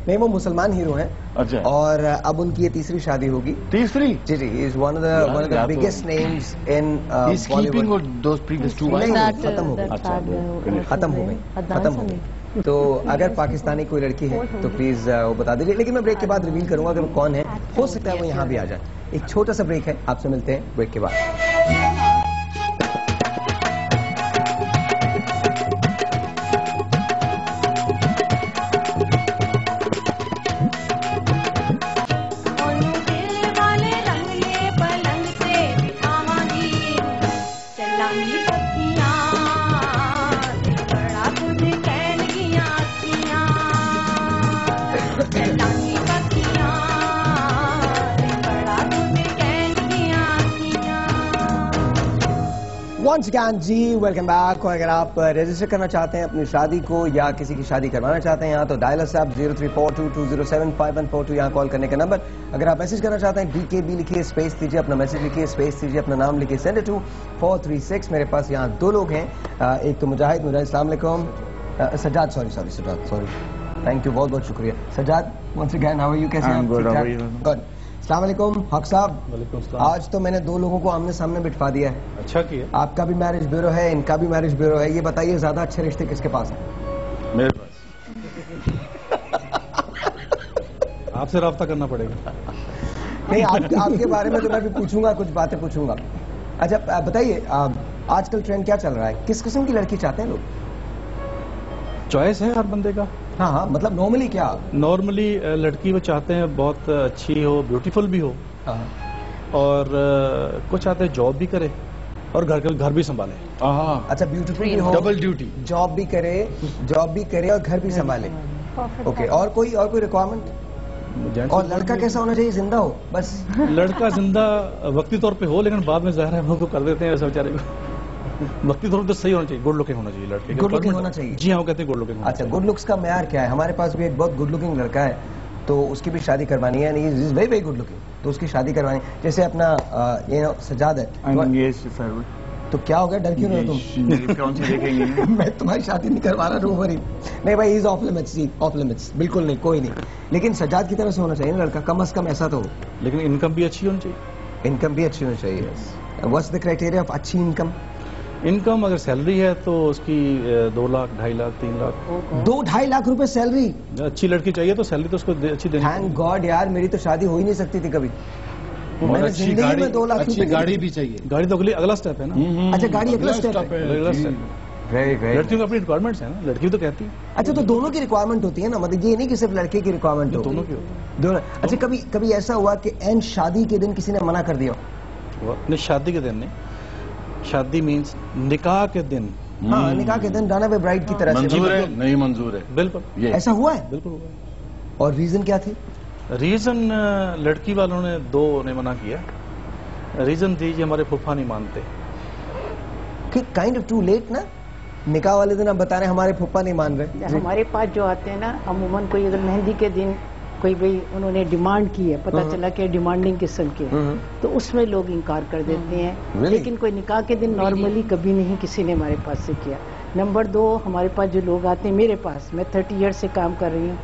नहीं, वो मुसलमान हीरो हैं, अच्छा। और अब उनकी ये तीसरी शादी होगी। तीसरी जी जी, इज वन ऑफ यार, द तो- biggest names in He's keeping with those previous two wives. नहीं, खत्म हो गई, अच्छा, finish. खत्म हो गई। तो अगर पाकिस्तानी कोई लड़की है तो प्लीज वो बता दीजिए, लेकिन मैं ब्रेक के बाद रिवील करूंगा कि वो कौन है, हो सकता है वो यहाँ भी आ जाए। एक छोटा सा ब्रेक है, आपसे मिलते हैं ब्रेक के बाद। वंस अगेन जी, वेलकम बैक। और अगर आप रजिस्टर करना चाहते हैं अपनी शादी को या किसी की शादी करवाना चाहते हैं यहाँ, तो डायल अस अप 0342207542, यहाँ कॉल करने का नंबर। अगर आप मैसेज करना चाहते हैं DKB लिखिए, स्पेस दीजिए, अपना मैसेज लिखिए, स्पेस दीजिए, अपना नाम लिखिए, सेंड इट टू 436। मेरे पास यहाँ दो लोग हैं, एक तो मुजाहिद, अस्सलाम वालेकुम, सजाद, सॉरी, थैंक यू, बहुत बहुत शुक्रिया Sajad. Once again, how are you, कैसे हैं आप? good, how are you? Good. अस्सलाम वालेकुम हक साहब, आज तो मैंने दो लोगों को आमने सामने बिठवा दिया है। अच्छा किया। आपका भी मैरिज ब्यूरो है, इनका भी मैरिज ब्यूरो है, ये बताइए ज्यादा अच्छे रिश्ते किसके पास हैं? मेरे पास आपसे राब्ता करना पड़ेगा। नहीं, आपके बारे में तो मैं भी पूछूंगा, कुछ बातें पूछूंगा। अच्छा बताइए, आजकल ट्रेंड क्या चल रहा है, किस किस्म की लड़की चाहते हैं लोग? चॉइस है हर बंदे का। हाँ, मतलब नॉर्मली क्या? नॉर्मली लड़की वो चाहते हैं बहुत अच्छी हो, ब्यूटीफुल भी हो, हाँ, और कुछ चाहते हैं जॉब भी करे और घर भी संभाले। अच्छा, ब्यूटीफुल भी हो, डबल ड्यूटी, जॉब भी करे और घर भी संभाले। ओके, और कोई रिक्वायरमेंट? और लड़का कैसा होना चाहिए? जिंदा हो बस? लड़का जिंदा वक्ती तौर पे हो, लेकिन बाद में ज़ाहिर है हम को कर देते हैं ऐसा बेचारे को। वक्ती तौर पे सही होना चाहिए, गुड लुकिंग होना चाहिए लड़के। गुड लुकिंग होना चाहिए? जी हाँ, वो कहते हैं गुड लुकिंग। अच्छा, गुड लुक्स का म्यार क्या है? हमारे पास भी एक बहुत गुड लुकिंग लड़का है, तो उसकी भी शादी करवानी है, is very very good looking, तो उसकी शादी करवानी। जैसे अपना ये सजाद है, तो क्या हो गया, डर क्यों रहे हो तुम? कौन सी देखेंगे? मैं तुम्हारी शादी नहीं करवा रहा, डोंट वरी। नहीं भाई, इज ऑफ लिमिट्स जी, ऑफ लिमिट्स, बिल्कुल नहीं, कोई नहीं, लेकिन सजाद की तरह से होना चाहिए ना लड़का, कम से कम ऐसा तो हो। लेकिन इनकम भी अच्छी होनी चाहिए। इनकम भी अच्छी होनी चाहिए। व्हाट्स द क्राइटेरिया ऑफ अच्छी इनकम? इनकम अगर सैलरी है तो उसकी 2 लाख, 2.5 लाख, 3 लाख। 2-2.5 लाख रुपए सैलरी। अच्छी लड़की चाहिए तो सैलरी तो उसको अच्छी देनी थैंक गॉड यार, मेरी तो शादी हो ही नहीं सकती थी कभी। और मैंने अच्छी जिंदगी गाड़ी, में 2 लाख अच्छी रुपए गाड़ी भी चाहिए। गाड़ी तो अगला स्टेप है ना। अच्छा, गाड़ी अगला स्टेप है। अगला स्टेप है। लड़कियों की अपनी रिक्वायरमेंट्स है ना, लड़की तो कहती है। अच्छा, तो दोनों की रिक्वायरमेंट होती है ना, मतलब ये नहीं कि सिर्फ लड़के की रिक्वायरमेंट हो, दोनों की होती है। दोनों। अच्छा, कभी ऐसा हुआ कि एन शादी के दिन किसी ने मना कर दिया? नहीं, शादी के दिन नहीं, शादी मीन्स निकाह के दिन। हाँ, निकाह के दिन डाना ब्राइड की तरह से। मंजूर है? नहीं मंजूर है। बिल्कुल, ये ऐसा हुआ है? बिल्कुल हुआ है। और रीजन क्या थी? रीजन लड़की वालों ने 2 ने मना किया। रीजन थी कि हमारे फूफा नहीं मानते। कि काइंड ऑफ टू लेट ना, निकाह वाले दिन आप बता रहे हैं हमारे फूफा नहीं मान रहे। हमारे पास जो आते हैं ना, अमूमन कोई अगर मेहंदी के दिन कोई भाई उन्होंने डिमांड की है, पता चला कि डिमांडिंग किस्म के हैं, तो उसमें लोग इनकार कर देते हैं। Really? लेकिन कोई निकाह के दिन नॉर्मली कभी नहीं किसी ने हमारे पास से किया। नंबर 2, हमारे पास जो लोग आते हैं, मेरे पास, मैं 30 ईयर्स से काम कर रही हूँ,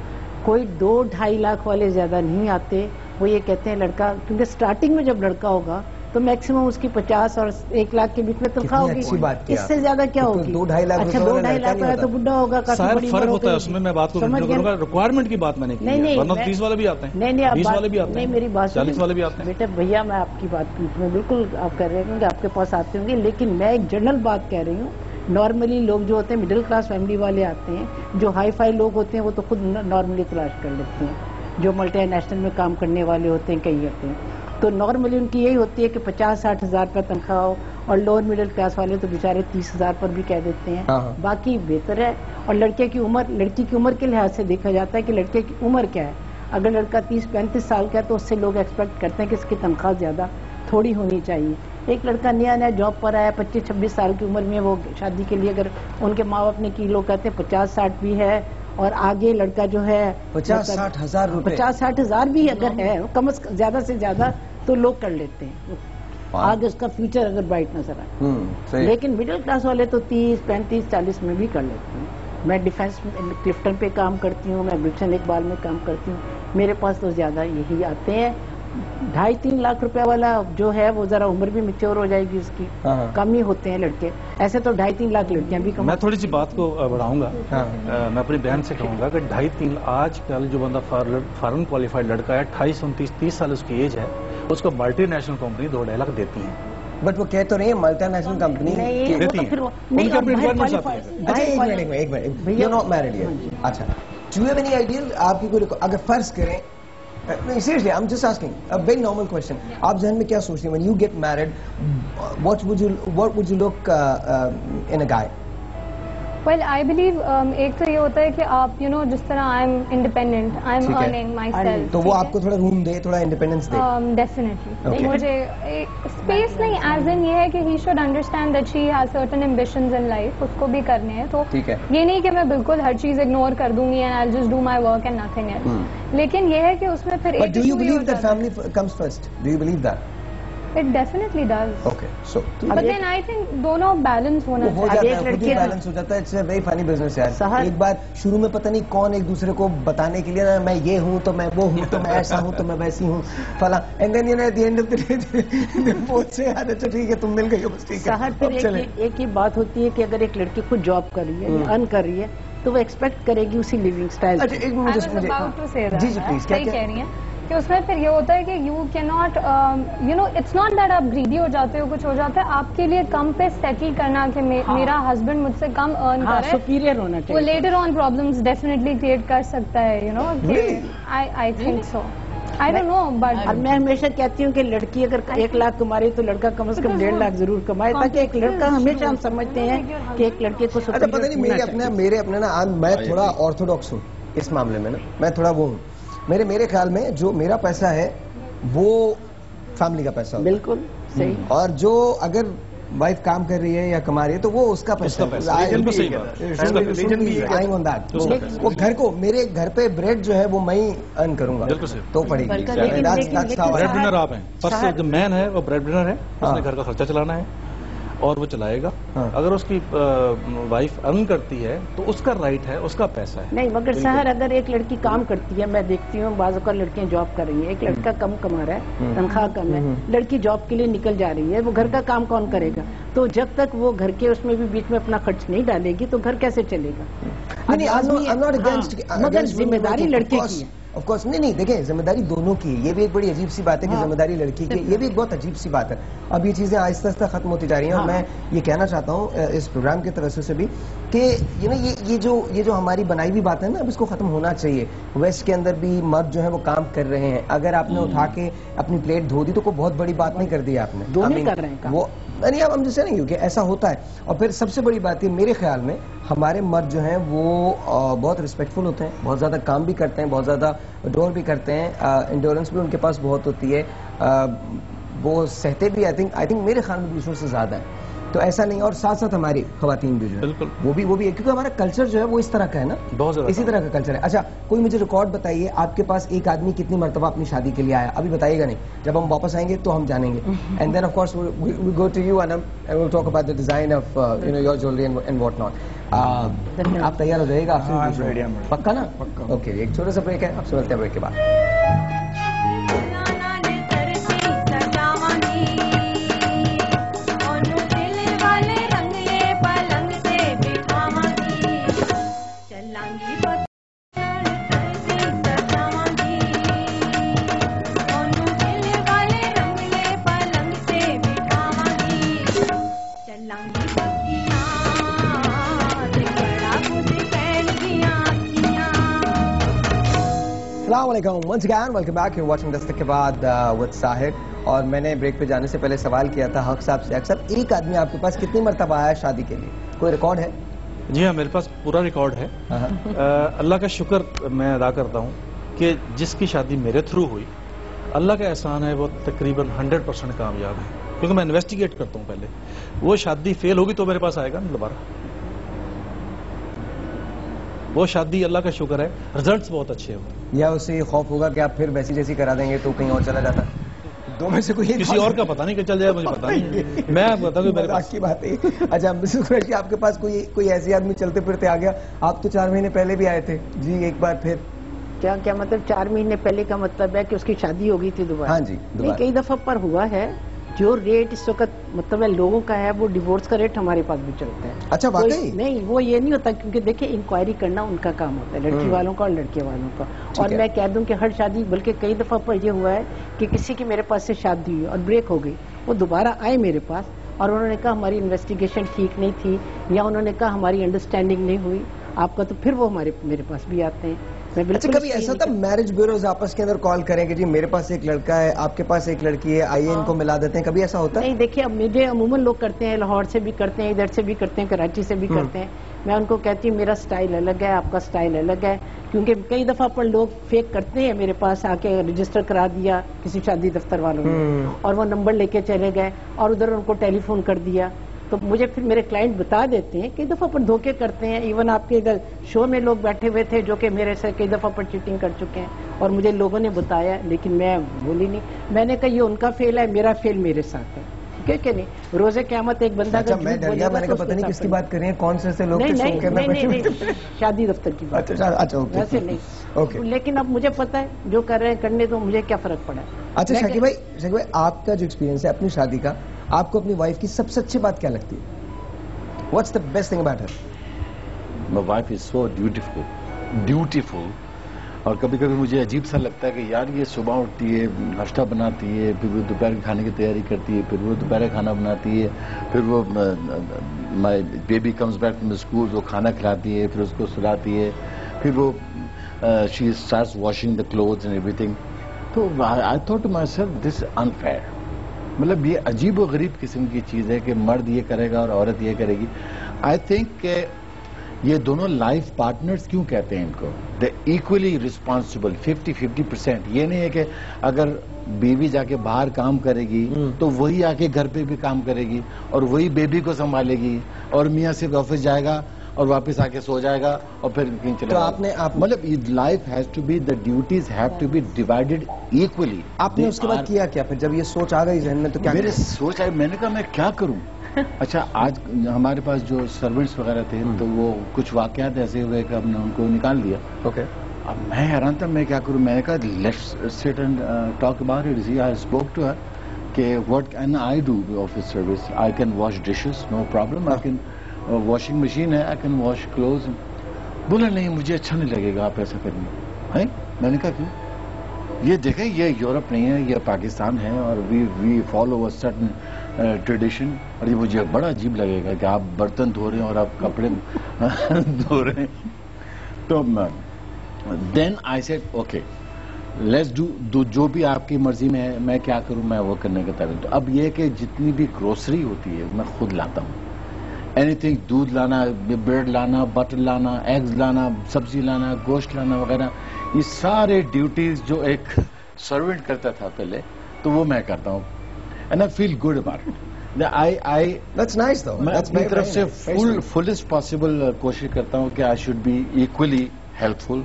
कोई 2-2.5 लाख वाले ज्यादा नहीं आते। वो ये कहते हैं लड़का, क्योंकि स्टार्टिंग में जब लड़का होगा तो मैक्सिमम उसकी 50 और 1 लाख के बीच में तनख्वाह होगी। अच्छी बात की इससे आप। ज्यादा क्या तो होगी? 2-2.5 लाख अच्छा, रुपए वाला 2-2.5 लड़का लाख नहीं वाला होता। तो बुढ़ा होगा, काफी शायद बड़ी फर्क उम्र होता है होगी। उसमें। मैं बात को समझ कंटिन्यू गए? करूंगा। रिक्वायरमेंट की बात मैंने की नहीं, है, नहीं, वरना मैं- 30 वाले भी आते हैं। नहीं, आप 20 बात- वाले भी आते नहीं, हैं, मेरी बात 40 सुनिए। वाले भी आते हैं। बेटा भैया, मैं आपकी बात में बिल्कुल आप कर रहे हैं कि आपके पास आते होंगे, लेकिन मैं एक जनरल बात कह रही हूँ। नॉर्मली लोग जो होते हैं, मिडिल क्लास फैमिली वाले आते हैं, जो हाई फाई लोग होते हैं, वो तो खुद नॉर्मली तलाश कर लेते हैं। जो मल्टीनेशनल में काम करने वाले होते हैं, कई होते हैं, तो नॉर्मली उनकी यही होती है कि 50-60 हज़ार रुपये तनख्वाह हो। और लोअर मिडिल क्लास वाले तो बेचारे 30 हज़ार पर भी कह देते हैं। हाँ। बाकी बेहतर है। और लड़के की उम्र, लड़की की उम्र के लिहाज से देखा जाता है कि लड़के की उम्र क्या है। अगर लड़का 30-35 साल का है तो उससे लोग एक्सपेक्ट करते हैं कि इसकी तनख्वाह ज्यादा थोड़ी होनी चाहिए। एक लड़का नया नया जॉब पर आया, 25-26 साल की उम्र में, वो शादी के लिए अगर उनके माँ बाप ने की, लोग कहते हैं 50-60 भी है, और आगे लड़का जो है 50-60 हज़ार रुपए, 50-60 हज़ार भी अगर है, कम से ज्यादा से ज्यादा तो लोग कर लेते हैं। आगे उसका फ्यूचर अगर ब्राइट नजर आए। सही। लेकिन मिडिल क्लास वाले तो 30-35-40 में भी कर लेते हैं। मैं डिफेंस क्लिफ्टन पे काम करती हूँ, मैं गुलशन इकबाल में काम करती हूँ, मेरे पास तो ज्यादा यही आते हैं। 2.5-3 लाख रुपया वाला जो है वो जरा उम्र भी मिच्योर हो जाएगी उसकी, हाँ। कम ही होते हैं लड़के। ऐसे तो 2.5-3 लाख लड़कियां भी कम। मैं थोड़ी सी बात को बढ़ाऊंगा। हाँ। मैं अपनी बहन से कहूंगा कि 2.5-3 आज कल जो बंदा फॉरेन क्वालिफाइड लड़का है, 28-29-30 साल उसकी एज है, उसको मल्टीनेशनल कंपनी 2-2.5 लाख देती है। बट वो कह तो रही है मल्टीनेशनल कंपनी नहीं, वो देती तो हैं। फिर वो- उनकी नहीं, और अपनी बाहर requirements qualified- आती हैं। अच्छा, एक बाहर मिनट, एक मिनट, भैया- यू नॉट मैरिड यet। अच्छा, do you have any idea आपकी कोई अगर फर्ज करें, नहीं seriously, I am just asking a very normal question, आप जहन में क्या सोचते हैं when you get married, what would you look in a guy? Well, I believe एक तो ये होता है कि आप जिस तरह I am independent, I am ठीक है। अर्निंग माई सेल्फ, तो वो आपको थोड़ा रूम दे, थोड़ा इंडिपेंडेंस दे। Definitely Okay. मुझे स्पेस नहीं, एज इन ये है कि he should understand that she has certain ambitions in life, उसको भी करने हैं। तो ठीक है। ये नहीं कि मैं बिल्कुल हर चीज इग्नोर कर दूंगी and I will just do my work and nothing else. लेकिन ये है कि उसमें फिर but do you believe that family comes first? Do you believe that? It definitely does, okay, so but then I think दोनों balance होना वो हो चाहिए। जाता एक है, खुद ही लड़की- बैलेंस हो जाता है। It's a very funny business यार। सहर- एक बार शुरू में पता नहीं कौन एक दूसरे को बताने के लिए ना, मैं ये हूँ तो मैं वो हूँ तो मैं ऐसा हूँ तो मैं वैसी हूँ फला, and then at the end of the day both से यार अच्छा ठीक है तुम मिल गई हो, बस ठीक है। शहर फिर अब चलें। एक ही बात होती है कि अगर एक लड़की खुद जॉब कर रही है, अर्न कर रही है, तो वो एक्सपेक्ट करेगी उसी लिविंग स्टाइल। अच्छा, एक I minute was about to say that. जी जी प्लीज, क्या सही क्या कह रही हैं कि उसमें फिर ये होता है कि you can not it's not that आप ग्रीडी हो जाते हो, कुछ हो जाता है आपके लिए कम पे सेटल करना कि मेरा हस्बैंड मुझसे कम अर्न हाँ, करे, सुपीरियर होना वो चाहिए। Later on problems definitely create कर सकता है, Really? I think so, I don't know और बट मैं हमेशा कहती हूँ कि लड़की अगर 1 लाख कमा रही तो लड़का कम से कम 1.5 लाख जरूर कमाए, ताकि एक लड़का, हमेशा हम समझते हैं कि एक लड़के को अच्छा पता नहीं मेरे अपने ना मैं थोड़ा ऑर्थोडॉक्स हूँ इस मामले में ना, मैं थोड़ा वो हूँ, मेरे ख्याल में जो मेरा पैसा है वो फैमिली का पैसा होता है। बिल्कुल सही। और जो अगर वाइफ काम कर रही है या कमा रही है तो वो उसका पैसा उसका पैसा। Religion भी सही बात है। उसका पैसा। उसका पैसा। वो घर को, मेरे घर पे ब्रेड जो है वो मैं ही अर्न करूंगा, बिल्कुल सही। तो पड़ेगी। लेकिन- That's how I- bread winner आप हैं, फर्स्ट शहर- जो मैन है वो ब्रेड विनर है, हाँ। उसने घर का खर्चा चलाना है और वो चलाएगा। हाँ। अगर उसकी वाइफ अर्न करती है तो उसका राइट है, उसका पैसा है। नहीं, मगर शहर अगर एक लड़की काम करती है, मैं देखती हूँ बाज़ औक़ात लड़कियां जॉब कर रही हैं, एक लड़का कम कमा रहा है, तनख्वाह कम है, लड़की जॉब के लिए निकल जा रही है, वो घर का काम कौन करेगा? तो जब तक वो घर के उसमें भी बीच में अपना खर्च नहीं डालेगी तो घर कैसे चलेगा? मगर जिम्मेदारी लड़के की है। ऑफ कोर्स नहीं देखिए, जिम्मेदारी दोनों की है। ये भी एक बड़ी अजीब सी बात है कि जिम्मेदारी लड़की की, ये भी एक बहुत अजीब सी बात है। अब ये चीजें आहिस्ता आहिस्ता खत्म होती जा रही हैं और मैं ये कहना चाहता हूँ इस प्रोग्राम के तवज्जो से भी कि ये जो हमारी बनाई हुई बात है ना, अब इसको खत्म होना चाहिए। वेस्ट के अंदर भी मर्द जो है वो काम कर रहे हैं। अगर आपने उठा के अपनी प्लेट धो दी तो कोई बहुत बड़ी बात नहीं कर दी आपने, दोनों कर रहे हैं वो नहीं। अब हम जैसे नहीं क्योंकि ऐसा होता है। और फिर सबसे बड़ी बात है मेरे ख्याल में, हमारे मर्द जो हैं वो बहुत रिस्पेक्टफुल होते हैं, बहुत ज़्यादा काम भी करते हैं, बहुत ज़्यादा डोर भी करते हैं, इंडोरेंस भी उनके पास बहुत होती है, वो सहते भी आई थिंक मेरे ख्याल में दूसरों से ज़्यादा है। तो ऐसा नहीं, और साथ साथ हमारी खवातीन भी जो है बिल्कुल वो भी है, क्योंकि हमारा कल्चर जो है वो इस तरह का है ना, बहुत ज्यादा इसी तरह का कल्चर है। अच्छा, कोई मुझे रिकॉर्ड बताइए, आपके पास एक आदमी कितनी मरतबा अपनी शादी के लिए आया? अभी बताइएगा नहीं, जब हम वापस आएंगे तो हम जानेंगे। And then of course we go to you Anam and we will talk about the design of your jewellery and what not. आप तैयार हो जाइएगा? आपसे पक्का ना? पक्का। ओके, एक छोटा सा ब्रेक है, आपसे मिलते हैं ब्रेक के बाद। Once again, welcome back. You're watching Dastak के बाद with साहिर। और मैंने ब्रेक पे जाने से पहले सवाल किया था हक साहब से, अक्सर एक आदमी आपके पास कितनी मरतबा आया शादी के लिए? कोई रिकॉर्ड है? जी हाँ, मेरे पास पूरा रिकॉर्ड है। अल्लाह का शुक्र मैं अदा करता हूँ कि जिसकी शादी मेरे थ्रू हुई, अल्लाह का एहसान है, वो तकरीबन 100% कामयाब है, क्योंकि मैं इन्वेस्टिगेट करता हूँ पहले। वो शादी फेल होगी तो मेरे पास आएगा ना दोबारा। वो शादी अल्लाह का शुक्र है, रिजल्ट्स बहुत अच्छे हो। या उससे ये खौफ होगा कि आप फिर वैसी जैसी करा देंगे तो कहीं और चला जाता? दो में से कोई किसी और का पता नहीं कि चल जाए, मुझे पता नहीं। मैं आपको बताऊं कि मेरे पास की बात है। अच्छा मिसेस कुरैशी, आपके पास कोई ऐसी आदमी चलते फिरते आ गया? आप तो 4 महीने पहले भी आए थे जी, एक बार फिर क्या मतलब 4 महीने पहले का मतलब है कि उसकी शादी हो गई थी दोबारा? हाँ जी, नहीं, कई दफा पर हुआ है। जो रेट इस वक्त मतलब है लोगों का है, वो डिवोर्स का रेट हमारे पास भी चलता है। अच्छा, वाकई? नहीं, वो ये नहीं होता, क्योंकि देखिए इंक्वायरी करना उनका काम होता है, लड़की वालों का और लड़के वालों का। और मैं कह दूं कि हर शादी, बल्कि कई दफा पर ये हुआ है कि किसी की मेरे पास से शादी हुई और ब्रेक हो गई, वो दोबारा आए मेरे पास और उन्होंने कहा हमारी इन्वेस्टिगेशन ठीक नहीं थी, या उन्होंने कहा हमारी अंडरस्टैंडिंग नहीं हुई आपका, तो फिर वो मेरे पास भी आते हैं। अच्छा, कभी ऐसा था मैरिज ब्यूरोज आपस के अंदर कॉल करें कि जी मेरे पास एक लड़का है, आपके पास एक लड़की है, आइए इनको मिला देते हैं? कभी ऐसा होता है? नहीं, देखिए अब मुझे अमूमन लोग करते हैं, लाहौर से भी करते हैं, इधर से भी करते हैं, कराची से भी करते हैं। मैं उनको कहती हूँ मेरा स्टाइल अलग है, आपका स्टाइल अलग है, क्योंकि कई दफा पर लोग फेक करते हैं, मेरे पास आके रजिस्टर करा दिया किसी शादी दफ्तर वालों ने और वो नंबर लेके चले गए और उधर उनको टेलीफोन कर दिया। तो मुझे फिर मेरे क्लाइंट बता देते हैं, कई दफा पर धोखे करते हैं। इवन आपके इधर शो में लोग बैठे हुए थे जो कि मेरे से कई दफा पर चीटिंग कर चुके हैं और मुझे लोगों ने बताया, लेकिन मैं बोली नहीं। मैंने कहा ये उनका फेल है, मेरा फेल मेरे साथ है, ठीक है नहीं? रोजे क़यामत एक बंदा अच्छा, मैं डर गया, मैंने कहा पता नहीं किसकी बात कर रही है, कौन से लोग थे शो के में बैठे हुए? शादी दफ्तर की बात। अच्छा, वैसे नहीं, ओके। लेकिन अब मुझे पता है जो कर रहे हैं करने दो, मुझे क्या फर्क पड़ा। अच्छा शाकिब भाई, आपका जो एक्सपीरियंस है अपनी शादी का, आपको अपनी वाइफ की सबसे अच्छी बात क्या लगती है? What's the best thing about her? My wife is so beautiful. और कभी कभी मुझे अजीब सा लगता है कि यार ये सुबह उठती है, नाश्ता बनाती है, फिर वो दोपहर के खाने की तैयारी करती है, फिर वो दोपहर का खाना बनाती है, फिर वो my baby comes back from school, वो खाना खिलाती है, फिर उसको सुलाती है, फिर वो she starts washing the clothes and everything. तो I thought to myself this unfair, मतलब ये अजीब और गरीब किस्म की चीज है कि मर्द ये करेगा और औरत ये करेगी। आई थिंक ये दोनों लाइफ पार्टनर्स क्यों कहते हैं इनको, दे इक्वली रिस्पॉन्सिबल, 50-50%। ये नहीं है कि अगर बीवी जाके बाहर काम करेगी तो वही आके घर पे भी काम करेगी और वही बेबी को संभालेगी और मियाँ सिर्फ ऑफिस जाएगा और वापस आके सो जाएगा और फिर कहीं चले। तो आपने मतलब life has to be, the duties have to be divided equally. आपने उसके बाद किया क्या फिर, जब ये सोच आ गई जहन में तो क्या? मेरे सोच आई, मैंने कहा मैं क्या करूं। अच्छा, आज हमारे पास जो सर्वेंट्स वगैरह थे तो वो कुछ वाकयात ऐसे हुए कि हमने उनको निकाल दिया। ओके। अब मैं हैरान था, मैं क्या करूं। मैंने कहा let's sit and talk about it. I spoke to her Okay, what can I do office service? I can wash dishes, no problem. I can washing machine है, I can wash clothes. बोला नहीं मुझे अच्छा नहीं लगेगा आप ऐसा करेंगे, हैं? मैंने कहा क्यों? ये देखें ये यूरोप नहीं है, ये पाकिस्तान है और we follow a certain tradition और ये मुझे बड़ा अजीब लगेगा कि आप बर्तन धो रहे हैं और आप कपड़े धो रहे हैं. तो then I said okay let's do जो भी आपकी मर्जी में है, मैं क्या करूं, मैं वो करने का तैयार हूं. तो अब ये कि जितनी भी ग्रोसरी होती है मैं खुद लाता हूं. एनीथिंग, दूध लाना, ब्रेड लाना, बटर लाना, एग्स लाना, सब्जी लाना, गोश्त लाना वगैरह, ये सारे ड्यूटीज जो एक सर्वेंट करता था पहले, तो वो मैं करता हूँ. And I feel good about it. I That's nice though. मैं That's अपनी very, तरफ very से nice. Very sweet. Fullest possible कोशिश करता हूँ कि I should be equally helpful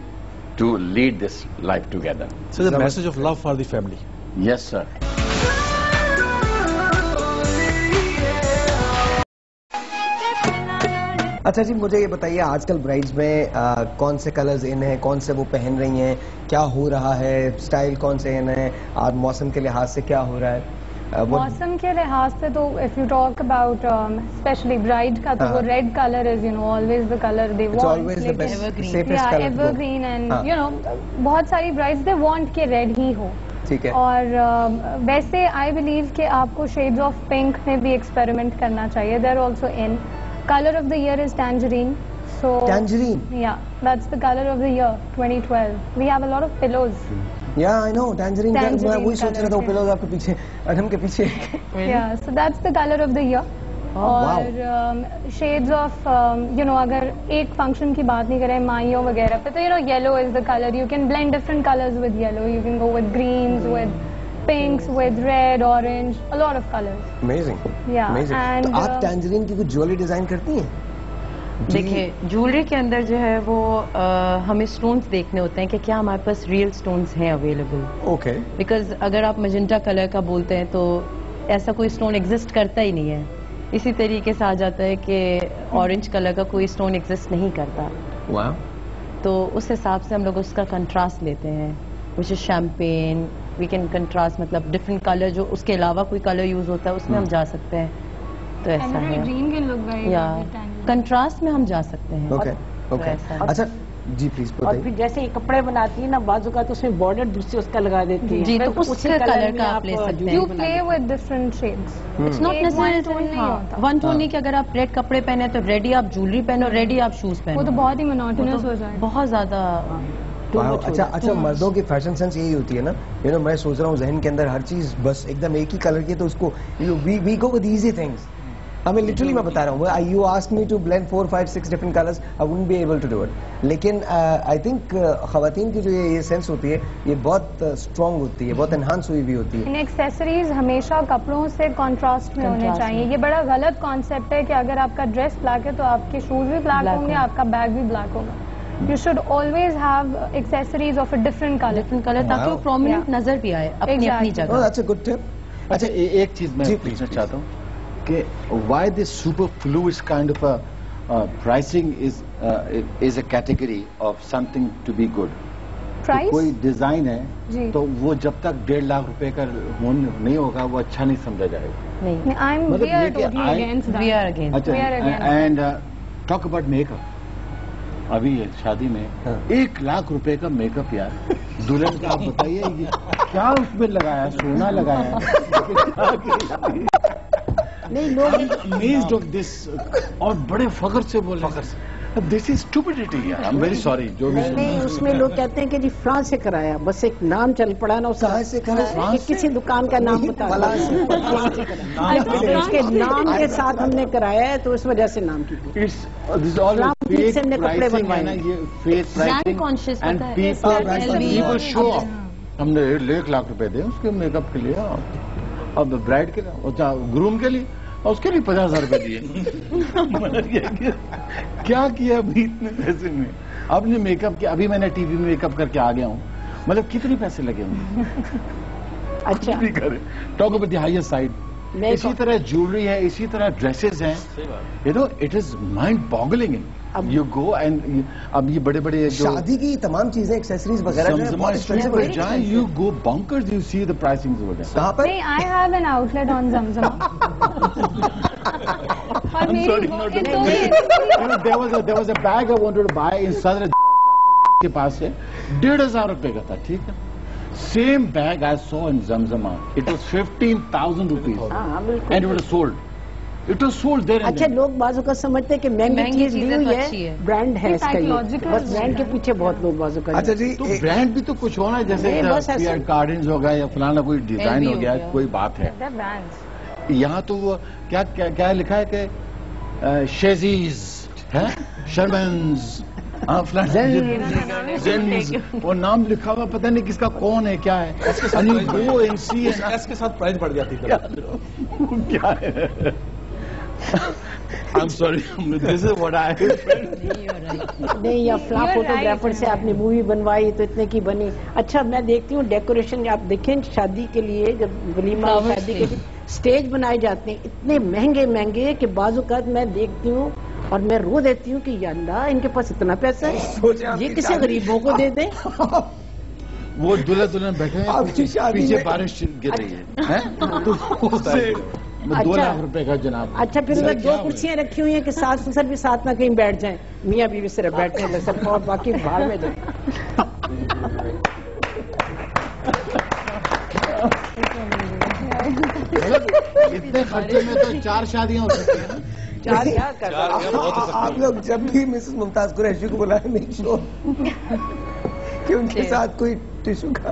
to lead this life together. So the message of love for the family. Yes sir. अच्छा जी, मुझे ये बताइए आजकल ब्राइड्स में कौन से कलर्स इन हैं, कौन से वो पहन रही हैं, क्या हो रहा है, स्टाइल कौन से इन है, आज मौसम के लिहाज से क्या हो रहा है? मौसम के लिहाज से तो if you talk about specially bride का तो वो red colour is always the colour they It's always the best, safest color to go. Evergreen and हाँ. बहुत सारी ब्राइड्स दे वांट के रेड ही हो. ठीक है. और वैसे आई बिलीव कि आपको शेड्स ऑफ पिंक में भी एक्सपेरिमेंट करना चाहिए. There also in colour of the year is tangerine. So Tangerine. yeah, that's the color of the year 2012. We have a lot of pillows. Yeah, I know. Tangerine. Tangerine मैं वही सोच रहा था, वो color पिलोज आपके पीछे, अडम के पीछे. Yeah, so that's the color of the year. और शेड्स ऑफ अगर एक फंक्शन की बात नहीं करें माइयों वगैरह पे, तो yellow is the colour. You can blend different colours with yellow. You can go with greens, with pinks, with red, orange, a lot of colors. Amazing. Yeah, Amazing. and तो आप टैंजरीन की कुछ ज्वेलरी डिजाइन करती हैं? देखिए, jewellery के अंदर जो है वो हमें स्टोन्स देखने होते हैं कि क्या हमारे पास रियल स्टोन्स हैं अवेलेबल. ओके. बिकॉज अगर आप मजेंटा कलर का बोलते हैं तो ऐसा कोई स्टोन एग्जिस्ट करता ही नहीं है. इसी तरीके से आ जाता है कि ऑरेंज कलर का कोई स्टोन एग्जिस्ट नहीं करता. वाह. तो उस हिसाब से हम लोग उसका कंट्रास्ट लेते हैं, which is champagne. We can contrast, मतलब डिफरेंट कलर जो उसके अलावा कोई कलर यूज होता है उसमें हम जा सकते हैं. तो ऐसा है. green can look very या good with tangerine. कंट्रास्ट में हम जा सकते हैं. ओके. तो ओके. ऐसा है. अच्छा जी, प्लीज और बताइए. फिर जैसे ये कपड़े बनाती है ना, बाजू का तो उसमें बॉर्डर दूसरे उसका लगा देती है. जी, तो फिर उसके उसी कलर में का आप ले सकते हैं. You play with different shades. It's not एक one tone नेसेसरी. नहीं हाँ, होता. वन टोन नहीं कि अगर आप रेड कपड़े पहने तो रेड ही आप ज्वेलरी पहनो, रेड ही आप शूज पहनो. वो तो बहुत ही वो मोनोटोनस तो हो जाएगा. बहुत ज्यादा. वाह. अच्छा, मर्दों की फैशन सेंस यही होती है ना. मैं सोच रहा हूँ जहन के अंदर हर चीज बस एकदम एक ही कलर की, तो उसको we go with easy things. हमें लिटरली मैं बता रहा हूँ, you ask me to blend 4, 5, 6 different colours, I wouldn't be able to do it. लेकिन आई थिंक खवातीन की जो ये सेंस होती है ये बहुत स्ट्रांग होती है, बहुत एनहांस हुई भी होती है. इन एक्सेसरीज हमेशा कपड़ों से कंट्रास्ट में होने Contrast चाहिए. में. ये बड़ा गलत कॉन्सेप्ट है कि अगर आपका ड्रेस ब्लैक है तो आपके शूज भी ब्लैक Black होंगे, होंगे. आपका बैग भी ब्लैक होगा. You should always have accessories of a different colour. Different colour, ताकि वो Wow. Prominent Yeah. नजर भी आए अपनी अपनी Exactly. Oh, जगह. that's a good tip. अच्छा, एक चीज मैं जी, पूछना please. चाहता हूँ कि why this superfluous kind of a pricing is a category of something to be good. Price कोई डिजाइन है जी. तो वो जब तक 1.5 लाख रुपए का नहीं होगा वो अच्छा नहीं समझा जाएगा. नहीं, आई एम मतलब वी आर ये कि totally I- against we are again. अच्छा, We are against. And talk about makeup. अभी ये शादी में हाँ. 1 लाख रुपए का मेकअप यार, दुल्हन का आप बताइए ये क्या उसमें लगाया, सोना लगाया है. नहीं, लोग अमेज्ड ऑफ दिस. और बड़े फख्र से बोल रहे हैं दिस इज स्टूपिडिटी. यार आई एम वेरी सॉरी. जो भी नहीं, उसमें लोग कहते हैं कि जी फ्रांस से कराया, बस एक नाम चल पड़ा ना उसका. कहाँ से कराया? कि किसी दुकान का नाम बता दो. उसके नाम के साथ हमने कराया है तो उस वजह से नाम की. It's this all Ram fake से हमने कपड़े प्राइसिंग है ना, बनवाए. ये फेक प्राइसिंग conscious एंड होता है. People show off. हमने 1 लाख रुपए दे उसके मेकअप के लिए, अब ब्राइड के लिए, ग्रूम के लिए, और उसके लिए 50,000 रुपए दिए. क्या किया अभी इतने पैसे में? आपने मेकअप किया, अभी मैंने टीवी में मेकअप करके आ गया हूँ. मतलब कितने पैसे लगे होंगे? अच्छा, भी करे. Talk about the highest side. इसी तरह ज्वेलरी है, इसी तरह ड्रेसेस हैं, you know, it is mind boggling. You go and अब ये बड़े बड़े शादी की तमाम चीजें एक्सेसरीज वगैरह जो है बहुत एक्सपेंसिव है। जहाँ you go bunkers, you see the pricing over there. कहाँ पर? नहीं, I have an outlet on Zamzama. और मेरी there was a bag I wanted to buy in Sadr के पास से 1,500 रुपए का था, ठीक है। Same bag I saw in Zamzama, it was 15,000 rupees and it was sold. It was sold there and अच्छा, then. लोग बाजू का समझते हैं कि महंगी चीज ली हुई है, ब्रांड है इसका, बस ब्रांड के पीछे बहुत लोग बाजू का। अच्छा जी, तो ब्रांड भी तो कुछ होना है, जैसे पीआर कार्डिंस हो गया या फलाना कोई डिजाइन हो गया, कोई बात है। यहाँ तो वो क्या क्या क्या लिखा है कि शेजीज है, शर्मन्स, वो नाम लिखा हुआ, पता नहीं किसका कौन है, क्या है। वो एनसी एस के साथ प्राइस बढ़ जाती है। क्या है? I'm sorry, this is what I नहीं, या फ्लॉप फोटोग्राफर से आपने मूवी बनवाई तो इतने की बनी। अच्छा, मैं देखती हूँ डेकोरेशन, आप देखें शादी के लिए, जब वलीमा शादी के लिए स्टेज बनाए जाते हैं, इतने महंगे महंगे कि बाज़-औक़ात मैं देखती हूँ और मैं रो देती हूँ कि या अल्लाह, इनके पास इतना पैसा है, ये किसी गरीबों को दे दें। वो दूल्हा दुल्हन बैठे हैं, पीछे बारिश गिर रही है, तो उससे 2 लाख रुपए का जनाब। अच्छा, फिर उधर 2 कुर्सियां रखी हुई हैं कि सास ससुर भी साथ में कहीं बैठ जाएं, मियाँ बीवी सिर्फ बैठे हैं सब, और बाकी बाहर में जाए। इतने खर्चे में तो 4 शादियां हो सकती है ना। 4 क्या कर आप लोग जब भी मिसेस मुमताज कुरैशी को बुलाए, मेक श्योर कि उनके साथ कोई टिश्यू का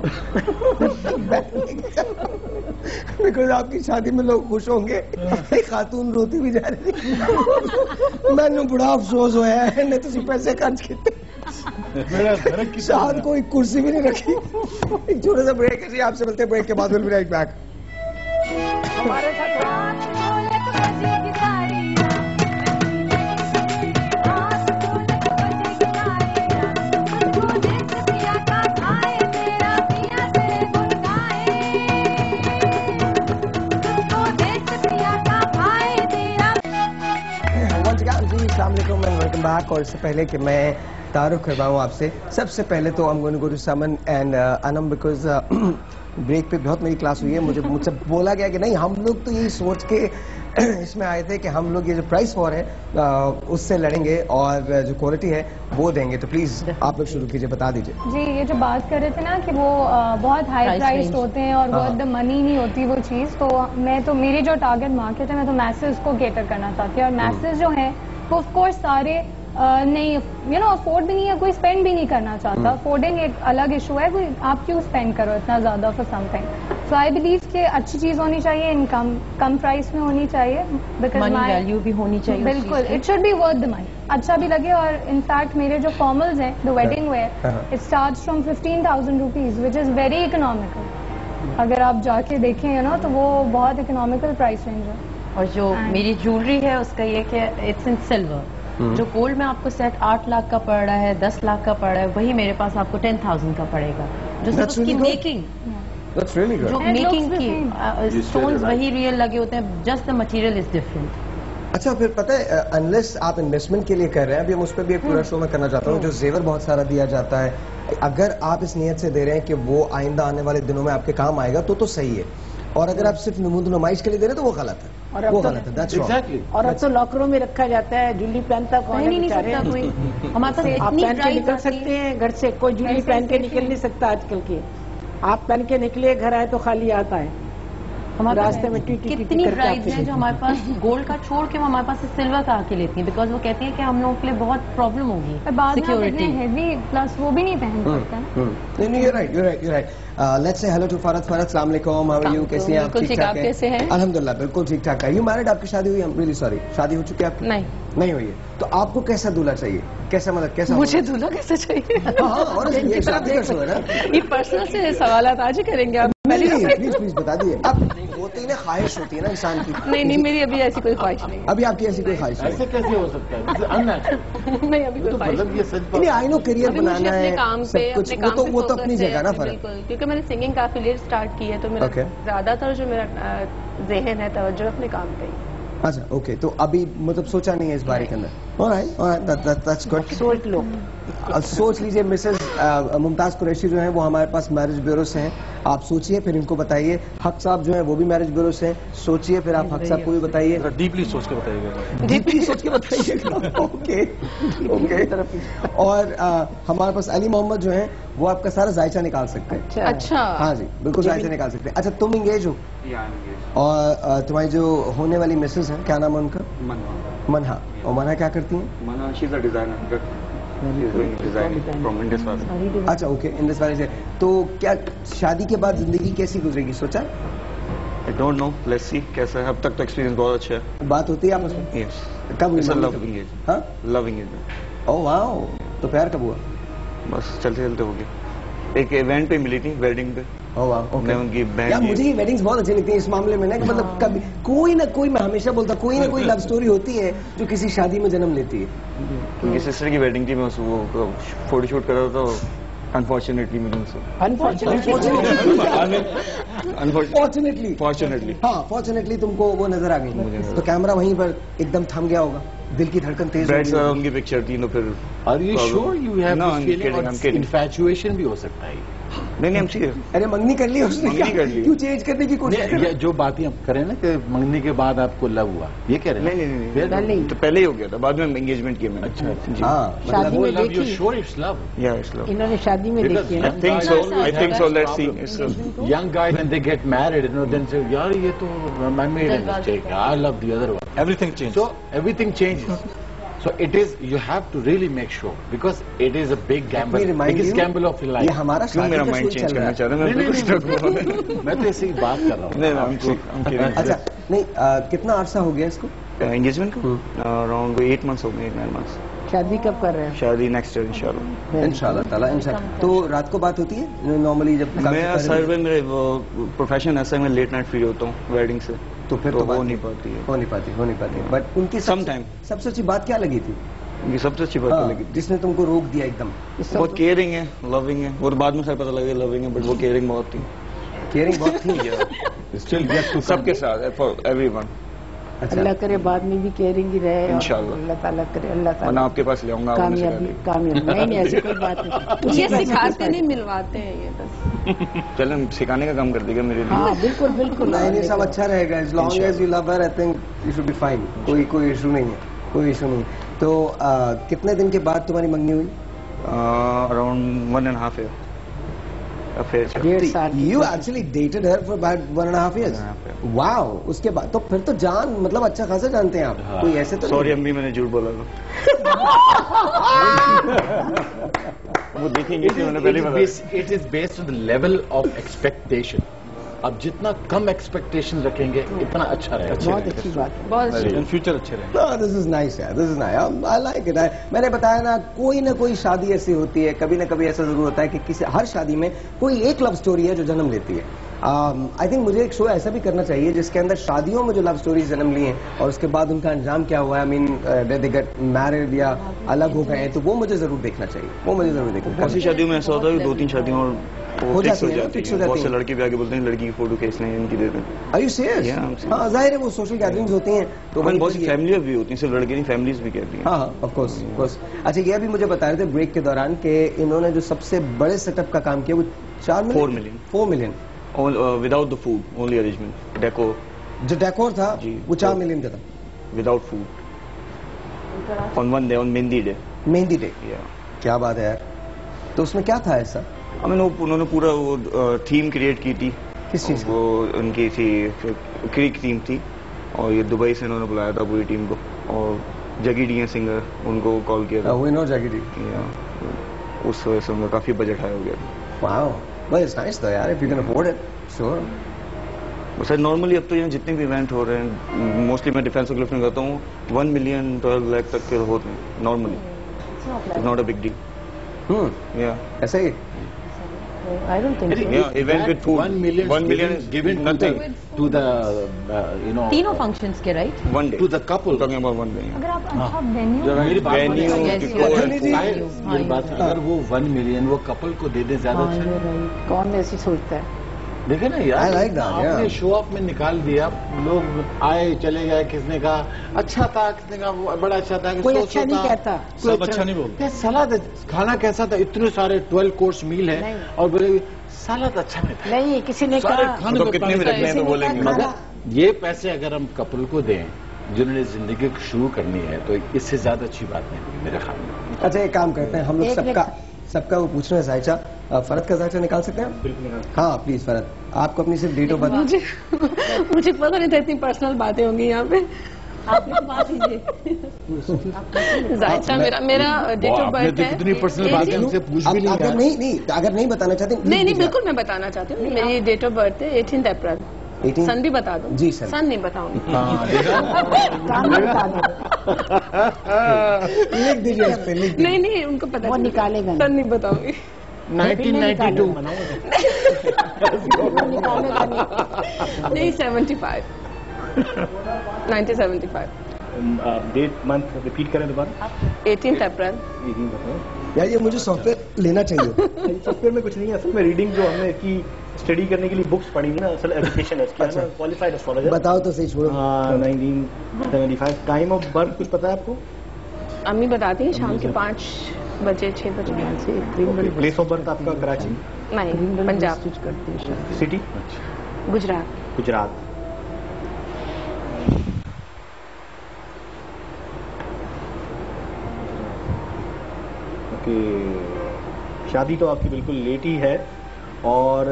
बिकॉज आपकी शादी में लोग खुश होंगे। एक खातून रोती भी जा रही है, मैंने बड़ा अफसोस होया है, ने तुसी पैसे खर्च किए, शायद कोई कुर्सी भी नहीं रखी। एक छोटा सा ब्रेक है, आपसे मिलते हैं ब्रेक के बाद, विल बी राइट बैक। हमारे साथ वेलकम बैक। और इससे पहले कि मैं तारुफ करवाऊँ आपसे, सबसे पहले तो I'm going to go to Saman and Anam because break पे बहुत मेरी क्लास हुई है, मुझसे बोला गया कि नहीं, हम लोग तो यही सोच के इसमें आए थे कि हम लोग ये जो प्राइस वॉर है उससे लड़ेंगे और जो क्वालिटी है वो देंगे। तो प्लीज आप लोग शुरू कीजिए, बता दीजिए जी। ये जो बात कर रहे थे ना कि वो बहुत हाई प्राइस्ड होते हैं और वर्थ द मनी नहीं होती वो चीज़, तो मेरी जो टारगेट मार्केट है, मैं तो मैसेज को केटर करना चाहती हूँ। और मैसेज जो है वो ऑफ कोर्स सारे नहीं, अफोर्ड भी नहीं है, कोई स्पेंड भी नहीं करना चाहता। अफोर्डिंग एक अलग इशू है, कोई आप क्यों स्पेंड करो इतना ज्यादा for something. So I believe कि अच्छी चीज होनी चाहिए, इनकम कम प्राइस में होनी चाहिए, बिकॉज मनी वैल्यू भी होनी चाहिए। बिल्कुल, it should be worth the money, अच्छा भी लगे। और इनफैक्ट मेरे जो फॉर्मल्स हैं, the wedding where, it starts from 15,000 rupees, which is very economical. अगर आप जाके देखें तो वो बहुत इकोनॉमिकल प्राइस रेंज है। और जो मेरी ज्वेलरी है उसका ये कि इट्स इन सिल्वर। जो गोल्ड में आपको सेट 8 लाख का पड़ रहा है, 10 लाख का पड़ रहा है, वही मेरे पास आपको 10,000 का पड़ेगा। जो सिर्फ उसकी मेकिंग, जो मेकिंग की स्टोन्स वही रियल लगे होते हैं, just the material is different. अच्छा, फिर पता है, अनलेस आप इन्वेस्टमेंट के लिए कर रहे हैं, अभी हम उस पर भी एक पूरा शो में करना चाहता हूँ, जो जेवर बहुत सारा दिया जाता है, अगर आप इस नियत से दे रहे हैं कि वो आइंदा आने वाले दिनों में आपके काम आएगा तो सही है, और अगर आप सिर्फ नमूद नुमाइश के लिए दे रहे हैं तो वो गलत है, वो गलत है। That's wrong. और अब तो लॉकरों में रखा जाता है, ज्वेलरी पहनता कौन है बेचारे? हमारे पास आप पहन के निकल सकते हैं घर से, कोई ज्वेलरी पहन के निकल नहीं सकता आजकल के। आप पहन के निकले, घर आए तो खाली आता है। हमारे रास्ते में कितनी ब्राइड्स हैं जो हमारे पास गोल्ड का छोड़ के वो हमारे पास सिल्वर का आके लेती हैं, बिकॉज वो कहती हैं कि हम लोगों के लिए बहुत प्रॉब्लम होगी सिक्योरिटी। हेवी प्लस वो भी नहीं पहन सकते। नहीं, you're right. Let's say hello to Farhat. Farhat, अस्सलाम वालेकुम, how are you? कैसी हैं आप? ठीक ठाक हैं? कैसे हैं? अल्हम्दुलिल्लाह, बिल्कुल ठीक ठाक है। You married? आपकी शादी हुई? I'm really sorry. शादी हो चुकी है आपकी? नहीं हुई है। तो आपको कैसा दूल्हा चाहिए? कैसा, मतलब कैसा? मुझे दूल्हा कैसा चाहिए? और ये शादी का शो है ना, ये पर्सनल से सवाल आज ही करेंगे आप? प्लीज बता दिए। अब होती है ना, ख्वाहिश होती है ना इंसान की। नहीं, मेरी अभी ऐसी कोई ख्वाहिश नहीं। अभी आपकी ऐसी कोई ख्वाहिश नहीं? ऐसे कैसे हो सकता है? अननेचुरल। नहीं, अभी कोई ख्वाहिश मतलब ये सच बात नहीं। आई नो करियर बनाना है, काम सब कुछ, वो तो अपनी जगह ना फर्क। बिल्कुल, क्योंकि मैंने सिंगिंग काफी लेट स्टार्ट की है, तो मेरा ज्यादातर जो मेरा ज़हन है, तवज्जो अपने काम पे ही। अच्छा ओके, तो अभी मतलब सोचा नहीं है इस बारे के अंदर? Alright, that's good. सोच लो। सोच लीजिए मिसेस मुमताज कुरैशी जो है वो हमारे पास मैरिज ब्यूरो से हैं, आप सोचिए फिर इनको बताइए। हक साहब जो है वो भी मैरिज ब्यूरो से हैं, सोचिए फिर आप हक साहब को भी बताइए। डीपली सोच के बताइएगा। डीपली सोच के बताइएगा। Okay okay. और हमारे पास अली मोहम्मद जो है वो आपका सारा जायचा निकाल सकते हैं। अच्छा। हाँ जी बिल्कुल जायचा निकाल सकते हैं। अच्छा तुम इंगेज हो? और तुम्हारी जो होने वाली मिसेस है क्या नाम है उनका? मनहा। और मनहा क्या करती हैं? Mana, she's a designer. She's doing design from Indus Valley. अच्छा ओके, इंडस वैली से। तो क्या शादी के बाद जिंदगी कैसी गुजरेगी, सोचा? I don't know. Let's see. कैसा है? अब तक तो एक्सपीरियंस बहुत अच्छा है। बात होती है आपस में? Yes. कब हुई? It's a मम्मी love कब? engagement. हाँ? Love engagement. ओह वाओ, तो प्यार कब हुआ? बस चलते चलते हो गया। एक इवेंट पे मिली थी, वेडिंग पे। ओह वाओ मैं ओके। उनकी बहन यार की- मुझे ये वेडिंग्स बहुत अच्छी लगती हैं इस मामले में ना, कि मतलब कभी कोई ना कोई, मैं हमेशा बोलता कोई ना कोई लव स्टोरी होती है जो किसी शादी में जन्म लेती है। उनकी सिस्टर की वेडिंग थी, मैं वो फोटो शूट कर रहा था। अनफॉर्चुनेटली मैंने उनसे अनफॉर्चुनेटली फॉर्चुनेटली हाँ, फॉर्चुनेटली तुमको वो नजर आ गई, तो कैमरा वहीं पर एकदम थम गया होगा, दिल की धड़कन तेज हो बैठ गई सा होगी। उनकी पिक्चर थी, तो फिर Are you sure you have No, this I'm feeling? kidding, और I'm kidding. infatuation भी हो सकता है। नहीं I'm serious. अरे मंगनी कर ली उसने, मंगनी कर ली। क्यों चेंज करने की कोशिश कर? ये जो बातें हम करें ना कि मंगनी के बाद आपको लव हुआ, ये कह रहे हैं? नहीं फिर? पहले ही। तो पहले ही हो गया था, बाद में एंगेजमेंट किया मैंने। अच्छा अच्छा। जी। हाँ शादी मतलब में लव यू देखी, श्योर इट्स लव? या इट्स लव। इन्होंने शादी में Because देखी है I ना। think so. I think so. Let's see. It's Young guys when they get married, you know, then say, यार ये तो I made a mistake. I love the other one. Everything changed. So everything changes. So it is, you have to really make sure because it is a big gamble, Let me remind biggest you, gamble of your ये life. हमारा क्यों शादी मेरा का mind show change चल रहा करना है। चाह रहा है? मैं बिल्कुल स्टक हूँ। मैं तो ऐसे ही बात कर रहा हूँ। नहीं I'm kidding. अच्छा नहीं, कितना अरसा हो गया इसको? एंगेजमेंट को अराउंड 8 मंथ्स हो गए, 9 मंथ्स। शादी कब कर रहे हैं? शादी नेक्स्ट ईयर इंशाल्लाह। इंशाल्लाह ताला इंशाल्लाह। तो रात को बात होती है नॉर्मली जब काम मैं से सर पहले? मेरे प्रोफेशन ऐसा है, मैं लेट नाइट फ्री होता हूँ वेडिंग से, तो फिर तो बात हो नहीं पाती है। हो नहीं पाती बट उनकी Sometime. सबसे अच्छी बात क्या लगी थी? ये सबसे अच्छी बात हाँ, लगी। जिसने तुमको रोक दिया एकदम? बहुत केयरिंग है, लविंग है। वो तो बाद में खैर पता लगे लविंग है, बट वो केयरिंग बहुत थी। केयरिंग बहुत थी। Still yet to सबके साथ, फॉर एवरीवन। अच्छा अल्लाह करे बाद में भी कह रहे और इंशाल्लाह। अल्लाह ताला करे, अल्लाह मैं ताला आपके पास ले आऊंगा, आपने सिखा कामयाबी दी। कामयाबी। नहीं ऐसी कोई बात नहीं, ये सिखाते नहीं, मिलवाते हैं ये बस। चलो हम सिखाने का काम कर देगा मेरे लिए। हाँ बिल्कुल बिल्कुल। नहीं सब अच्छा रहेगा, as long as you love her I think you should be fine. कोई इशू नहीं है, कोई इशू नहीं। तो कितने दिन के बाद तुम्हारी मंगनी हुई? Around 1.5 year affair. 1.5 साल की। You actually dated her for about 1.5 years? 1.5 years. Wow, उसके बाद तो फिर तो जान मतलब अच्छा खासा जानते हैं आप। कोई ऐसे तो सॉरी नहीं? अम्मी, मैंने झूठ बोला था। वो देखेंगे कि मैंने पहले ही बताया। It is based on the level of expectation. अब जितना कम एक्सपेक्टेशन रखेंगे इतना अच्छा रहेगा। बहुत अच्छी बात है, बहुत अच्छी। इन फ्यूचर अच्छे रहेंगे। No, this is nice यार, this is nice. I like it. मैंने बताया ना कोई शादी ऐसी होती है, कभी ना कभी ऐसा जरूर होता है कि किसी हर शादी में कोई एक लव स्टोरी है जो जन्म लेती है। आई थिंक मुझे एक शो ऐसा भी करना चाहिए जिसके अंदर शादियों में जो लव स्टोरीज जन्म ली हैं और उसके बाद उनका अंजाम क्या हुआ है, I mean they get married या अलग हो गए हैं, तो वो मुझे जरूर देखना चाहिए, वो मुझे जरूर देखना बहुत सी शादियों में ऐसा होता है कि 2-3 शादियों और हो वो जाती फिक्स हो है, जाती फिक्स हो है। जाती बहुत से है। लड़के भी आगे बोलते हैं लड़की की फोटो खींचना है, इनकी दे दें। Are you serious? Yeah, I'm serious. हाँ जाहिर है वो सोशल गैदरिंग्स होती हैं तो वहीं बहुत पर सी ये- फैमिलियां भी होती हैं, सिर्फ लड़के नहीं, फैमिलीज भी कहती हैं। हाँ ऑफ कोर्स। अच्छा ये भी मुझे बता रहे थे ब्रेक के दौरान कि इन्होंने जो सबसे बड़े सेटअप का काम किया वो 4 million 4 million. 4 million without the food, only arrangement, decor, जो डेकोर था जी। वो 4 मिलियन का था, without food, on one day, on mehndi day. Mehndi day. या क्या बात है यार, तो उसमें क्या था ऐसा? आई मीन उन्होंने पूरा वो थीम क्रिएट की थी। किस चीज वो उनकी थी क्रिक थीम थी, और ये दुबई से इन्होंने बुलाया था पूरी टीम को, और जगी डी सिंगर, उनको कॉल किया था। We know jacket. या उस वजह से उनका काफी बजट हाई हो गया था। Wow, well it's nice though यार, if you can afford it, sure. Sir normally अब तो यहाँ जितने भी इवेंट हो रहे हैं, मोस्टली मैं डिफेंस क्लिफ में करता हूँ, 1 million 12 लाख तक के होते हैं normally. It's not a big deal. या ऐसा ही। I don't think so. Yeah, event with food. 1 million 1 million is given nothing. to the तीनों फंक्शंस के right. One day. to the couple. Talking about 1 day. अगर आप अच्छा venue जरा मेरी बात Venue, मानिए। Yes, decor yes. and food. मेरी बात सुनिए, अगर वो 1 million वो कपल को दे दे ज्यादा हाँ, अच्छा ये नहीं? right. कौन ऐसी सोचता है? देखिए ना यार, I like that, आपने yeah. शो ऑफ में निकाल दिया, लोग आए चले गए, किसने कहा अच्छा था, किसने कहा बड़ा अच्छा था, कोई अच्छा नहीं कहता। सब अच्छा नहीं बोलते। सलाद खाना कैसा था, इतने सारे 12 कोर्स मील है नहीं। और बोले सलाद अच्छा नहीं था। नहीं, किसी ने सारे कहा खाने तो में कितने भी रखने हैं तो बोलेंगे। मगर ये पैसे अगर हम कपल को दें जिन्होंने जिंदगी शुरू करनी है, तो इससे ज्यादा अच्छी बात नहीं मेरे ख्याल में। अच्छा एक काम करते हैं हम लोग, सबका वो पूछ रहे हैं जायचा, फरद का जायचा निकाल सकते हैं? बिल्कुल। हाँ प्लीज फरद, आपको अपनी सिर्फ डेट ऑफ बर्थ। मुझे पता नहीं था इतनी पर्सनल बातें होंगी यहाँ पे। आपने तो बात कीजिए। जायचा मेरा डेट ऑफ बर्थ है। कितनी पर्सनल बातें हमसे पूछ भी नहीं अगर नहीं बताना चाहते नहीं बिल्कुल मैं बताना चाहती हूँ। मेरी डेट ऑफ बर्थ है 18 अप्रैल। 18 सन भी बता दो। जी सर। सन नहीं बताऊंगी। लिख दीजिए इस पे, लिख दीजिए। नहीं उनको पता वो निकालेगा सन नहीं बताऊंगी। 1992 नहीं 75 1975 डेट मंथ रिपीट करें दोबारा। 18 अप्रैल। यार ये मुझे सॉफ्टवेयर लेना चाहिए। सॉफ्टवेयर में कुछ नहीं है असल में, रीडिंग जो हमने इसकी स्टडी करने के लिए बुक्स पढ़ी थी ना, असल एजुकेशन है इसकी। अच्छा। Qualified astrologer. बताओ तो सही, छोड़ो। 1975। टाइम ऑफ बर्थ कुछ पता है आपको? अम्मी बताती हैं शाम के 5 बजे 6 बजे। प्लेस ऑफ बर्थ आपका कराची? नहीं पंजाब। सिटी? गुजरात। गुजरात। ओके, शादी तो आपकी बिल्कुल लेट ही है। और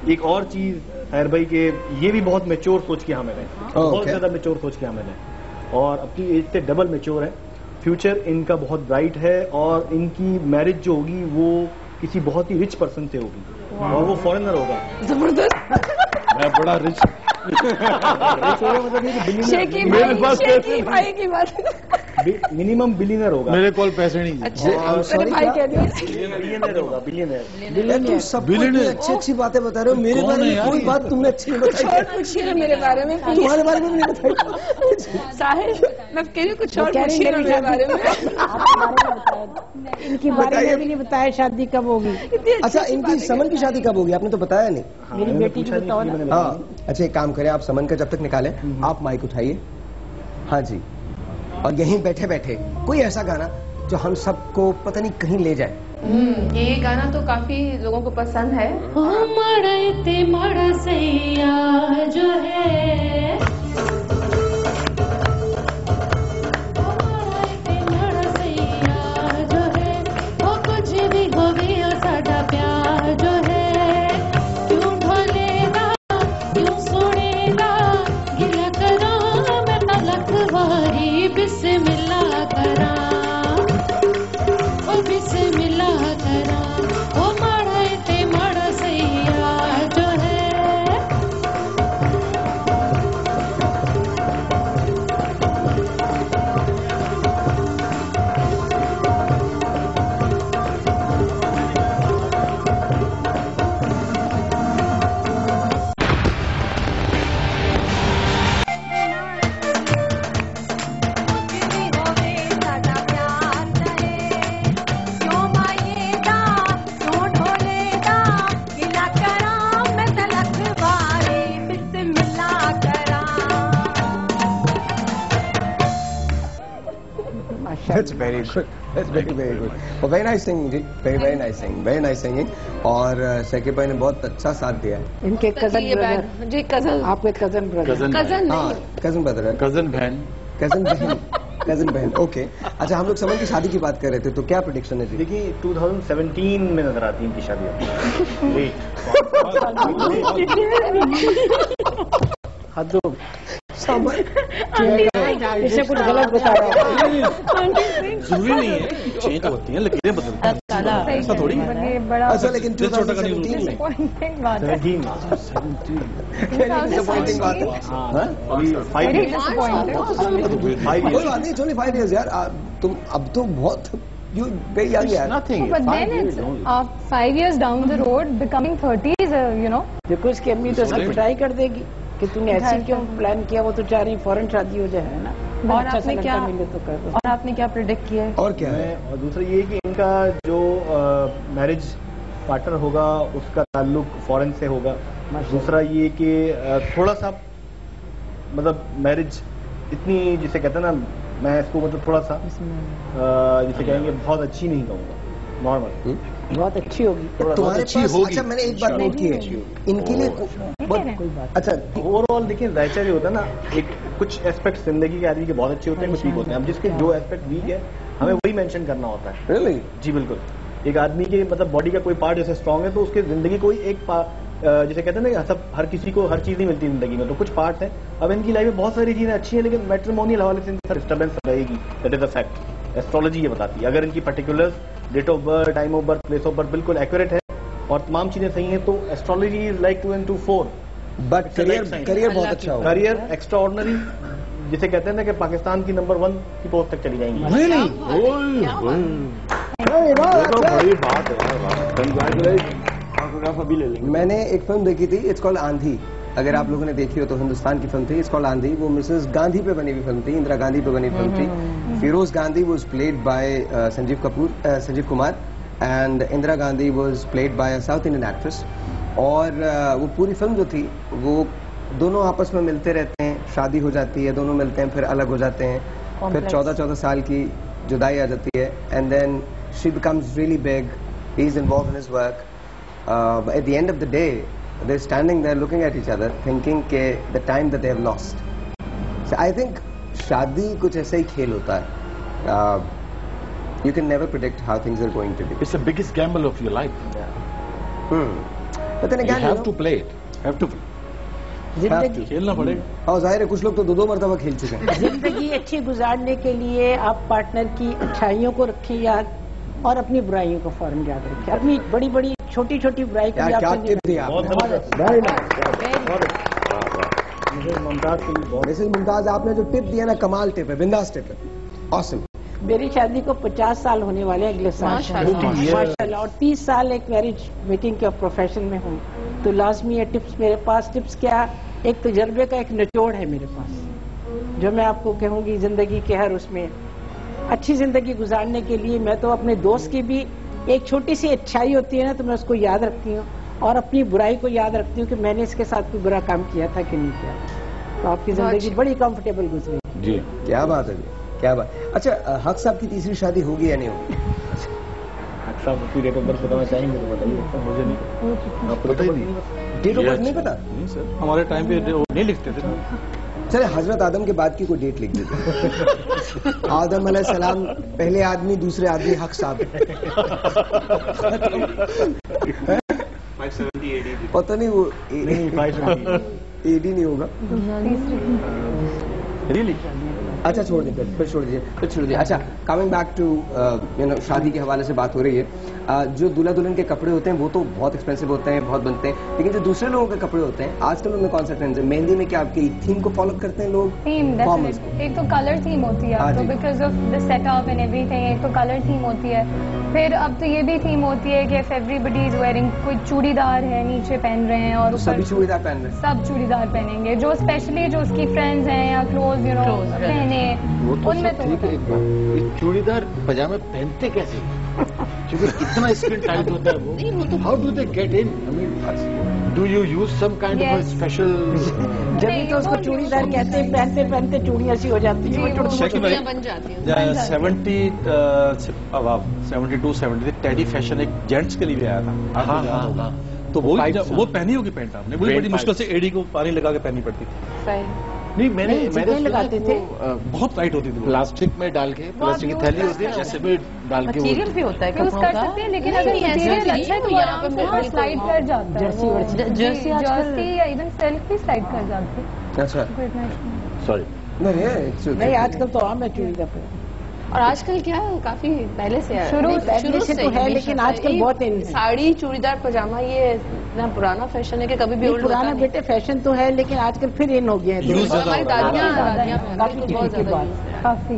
एक और चीज खैर भाई के, ये भी बहुत मेच्योर सोच के हामिल है, बहुत ज्यादा मेच्योर सोच के हामिल है, और अपनी एज से डबल मेच्योर है। फ्यूचर इनका बहुत ब्राइट है, और इनकी मैरिज जो होगी वो किसी बहुत ही रिच पर्सन से होगी, और वो फॉरेनर होगा। जबरदस्त। मैं बड़ा रिच शेखी भाई की बात। मिनिमम बिलियनर होगा। मेरे को पैसे नहीं। अच्छा मेरे भाई कह दिया। बिलियनर होगा, बिलियनर। तुम सबको इतनी अच्छी बातें बता रहे हो, मेरे बारे में कोई बात तुमने अच्छी नहीं बताई। पूछिए मेरे बारे में। तुम्हारे बारे में भी नहीं बताई। साहिल मैं कह रही हूँ कुछ और पूछिए मेरे बारे में। इनके बारे में भी नहीं बताया शादी कब होगी। अच्छा इनकी समन की शादी कब होगी आपने तो बताया नहीं। मेरी बेटी की बताओ ना। हाँ अच्छा एक काम करें, आप समन का जब तक निकालें आप माइक उठाइए। हाँ जी, और यहीं बैठे बैठे कोई ऐसा गाना जो हम सबको पता नहीं कहीं ले जाए। ये गाना तो काफी लोगों को पसंद है। जो है That's very good. That's very good. और very nice singing जी, very nice singing, very nice singing. और सैकिब भाई ने बहुत अच्छा साथ दिया है। इनके कजन ब्रदर। जी कजन। आपके कजन ब्रदर। कजन हाँ कजन ब्रदर है। कजन बहन। कजन बहन ओके। अच्छा हम लोग समन की शादी की बात कर रहे थे, तो क्या प्रेडिक्शन है जी? देखिए 2017 में नजर आती है इनकी शादी लेट। हदो इसे कुछ गलत बताया। जरूरी नहीं है, चेंज होती है, लकीरें बदलती हैं, ऐसा थोड़ी है। बड़ा अच्छा लेकिन दिल छोटा करने की 2017 में disappointing बात है। 17 डिसअपॉइंटिंग बात है। हाँ, अभी 5 Very years। disappointing. 5 कोई years। बात नहीं, only 5 years यार। तुम अब तो बहुत you very young यार। Nothing. But 5 then years it's only. 5 years down the road, becoming 30s, you know. देखो इसकी अम्मी तो सब पिटाई कर देगी कि तूने ऐसे क्यों प्लान किया। वो तो चाह रही फौरन शादी हो जाए है ना। और अच्छा आपने सा क्या लड़का मिले तो कर दो। और आपने क्या प्रेडिक्ट किया है? और क्या है? और दूसरा ये कि इनका जो मैरिज पार्टनर होगा उसका ताल्लुक फॉरेन से होगा। दूसरा ये कि थोड़ा सा मतलब मैरिज इतनी जिसे कहते हैं ना, मैं इसको मतलब थोड़ा सा जिसे कहेंगे बहुत अच्छी नहीं कहूँगा, नॉर्मल बहुत अच्छी होगी तुम्हारे पास। अच्छा मैंने एक बात नोट की है इनके लिए कोई बात। अच्छा ओवरऑल देखिए राइचर ये होता है ना, एक कुछ एस्पेक्ट जिंदगी के आदमी के बहुत अच्छे होते हैं, कुछ वीक होते हैं। अब जिसके जो एस्पेक्ट वीक है हमें वही मेंशन करना होता है। Really? जी बिल्कुल। एक आदमी के मतलब बॉडी का कोई पार्ट जैसे स्ट्रांग है तो उसके जिंदगी कोई एक जैसे कहते हैं ना सब हर किसी को हर चीज नहीं मिलती जिंदगी में, तो कुछ पार्ट है। अब इनकी लाइफ में बहुत सारी चीजें अच्छी हैं लेकिन मैट्रिमोनियल हवाले से इनकी डिस्टर्बेंस रहेगी। That is a fact. Astrology ये बताती है अगर इनकी particular date of birth, time of birth, place of birth बिल्कुल एक्यूरेट है और तमाम चीजें सही हैं तो astrology is like 2 and 2 4। But career बहुत अच्छा होगा। करियर एक्स्ट्रा ऑर्डिनरी जिसे कहते हैं ना कि पाकिस्तान की नंबर 1 की पोस्ट तक चली जाएंगी। बड़ी बात है, अभी ले लेंगे। मैंने एक फिल्म देखी थी, इट्स कॉल्ड आंधी। अगर आप लोगों ने देखी हो तो हिंदुस्तान की फिल्म थी, इट्स कॉल्ड आंधी। वो मिसेस गांधी पे बनी हुई फिल्म थी, इंदिरा गांधी पे बनी फिल्म थी। Feroze Gandhi was played by Sanjeev Kumar and Indira Gandhi was played by a south Indian actress. और वो पूरी फिल्म जो थी वो दोनों आपस में मिलते रहते हैं, शादी हो जाती है, दोनों मिलते हैं, फिर अलग हो जाते हैं, फिर 14-14 साल की जुदाई आ जाती है and then she becomes really big, he is involved in his work. At the end of the day, they're standing there looking at each other, thinking के the time that they have lost. So I think शादी कुछ ऐसा ही खेल होता है. You can never predict how things are going to be. It's the biggest gamble of your life. But then again, you have to play it. Have to. जिंदगी खेलना पड़ेगा। और जाहिर है कुछ लोग तो 2-2 मरतबा खेल चुके हैं। जिंदगी अच्छी गुजारने के लिए आप पार्टनर की अच्छाइयों को रखें याद और अपनी बुराइयों को फौरन याद रखें। अपनी बड़ी बड़ी छोटी छोटी बुराई को क्या टिप दी आपने? Very nice. मिसेस मुमताज आपने जो टिप दिया ना, कमाल टिप है, बिंदास टिप है, ऑसम। मेरी शादी को 50 साल होने वाले हैं अगले साल माशाल्लाह, और 30 साल एक मैरिज मेकिंग के प्रोफेशन में हूँ, तो लाजमी है टिप्स मेरे पास। टिप्स क्या, एक तजर्बे का एक निचोड़ है मेरे पास जो मैं आपको कहूँगी जिंदगी के हर उसमें अच्छी जिंदगी गुजारने के लिए। मैं तो अपने दोस्त की भी एक छोटी सी अच्छाई होती है ना तो मैं उसको याद रखती हूँ और अपनी बुराई को याद रखती हूँ कि मैंने इसके साथ कोई बुरा काम किया था कि नहीं किया, तो आपकी जिंदगी बड़ी कंफर्टेबल गुजरी। जी क्या बात है, क्या बात। अच्छा हक साहब की तीसरी शादी होगी या नहीं होगी? हक साहब की डेट ऑफ बर्थ बताना चाहेंगे तो बताइए। मुझे नहीं, आपको पता ही नहीं? डेट ऑफ बर्थ नहीं पता? नहीं सर, हमारे टाइम पे नहीं लिखते थे। चले हजरत आदम के बाद की कोई डेट लिख देते। आदम अलैहिस्सलाम पहले आदमी, दूसरे आदमी हक साहब। 570 AD। पता नहीं वो नहीं 570 AD नहीं होगा। रियली? अच्छा छोड़ दीजिए, फिर छोड़ दीजिए। अच्छा कमिंग बैक टू शादी के हवाले से बात हो रही है। जो दूल्हा दुल्हन के कपड़े होते हैं वो तो बहुत एक्सपेंसिव होते हैं, बहुत बनते हैं, लेकिन जो दूसरे लोगों के कपड़े होते हैं आजकल उनमें कौन सा ट्रेंड है? मेहंदी में क्या आपकी थीम को फॉलो करते हैं लोग? थीम डेफिनेटली, एक तो कलर थीम होती है तो because of the setup and everything, एक तो कलर थीम होती है। फिर अब तो ये भी थीम होती है कि इफ एवरीबडी इज वेयरिंग, कोई चूड़ीदार है नीचे पहन रहे हैं और सभी चूड़ीदार पहन रहे हैं, सब चूड़ीदार पहनेंगे, जो स्पेशली जो उसकी फ्रेंड्स हैं या क्लोज पहने, उनमें तो ठीक है। एक बात, ये चूड़ीदार पजामे पहनते कैसे? क्योंकि इतना स्किन टाइट होता है वो। How do they get in? I mean do you use some kind of special? जब भी तो उसको चूड़ीदार कहते हैं, पहनते पहनते चूड़ियाँ सी हो जाती हैं, चूड़ियाँ बन जाती हैं। 72-73 टेडी फैशन एक जेंट्स के लिए भी आया था। हाँ। तो वो पहनी होगी पैंट आपने, वो बड़ी मुश्किल से एडी को पानी लगा के पहननी पड़ती थी। नहीं मैंने लगाते थे, बहुत टाइट होती थी, प्लास्टिक में डाल के, प्लास्टिक की थैली होती है जैसे में डाल के मटीरियल भी होता है यूज कर सकते हैं, लेकिन अगर मटीरियल अच्छा है तो यहाँ पे स्लाइड कर जाता है। जर्सी या इवन सिल्क भी स्लाइड कर जाती है। अच्छा सॉरी नहीं आजकल तो आम है चूड़ीदार। और आजकल क्या काफी पहले से शुरू से तो है, लेकिन आजकल बहुत इन साड़ी चूड़ीदार पजामा ये इतना पुराना फैशन है कि कभी भी ओल्ड पुराना बेटे फैशन तो है, लेकिन आजकल फिर इन हो गया है। हमारी दादियाँ काफी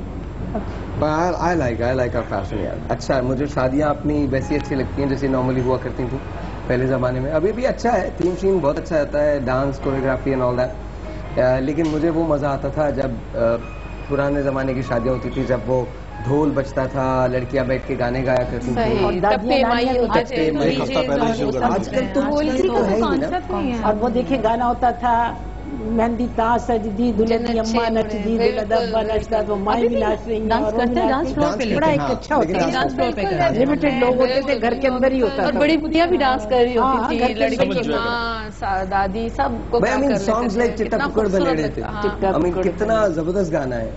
आई लाइक आवर फैशन यार। अच्छा मुझे शादियाँ अपनी वैसी अच्छी लगती हैं जैसे नॉर्मली हुआ करती थी पहले जमाने में। अभी भी अच्छा है, थीम शीम बहुत अच्छा रहता है, dance choreography and all that, लेकिन मुझे वो मजा आता था जब पुराने जमाने की शादियाँ होती थी, जब वो ढोल बजता था, लड़कियां बैठ के गाने गाया करती थी। और दादियाँ नानियाँ आजकल तो तो है ही ना। कॉन्सेप्ट नहीं है। और वो देखिए गाना होता था मेहंदी ता सजदी दुल्हन की अम्मा नचदी दुल्हा डब्बा नचता, तो माई भी नाच रही डांस करते हैं, डांस फ्लोर पे बड़ा लेकिन एक अच्छा होता लेकिन है। डांस फ्लोर पे करते हैं। लिमिटेड लोग होते थे, घर के अंदर ही होता और था। बड़ी बुढ़िया भी डांस कर रही हाँ, होती घर थी, के लड़की समझ की में माँ दादी सबको भाई, I mean, कर लेते songs थे। like चिट्टा कितना कुक्कड़ बने खूबसूरत रहे थे। लगता। हाँ। I mean, कितना जबरदस्त गाना है।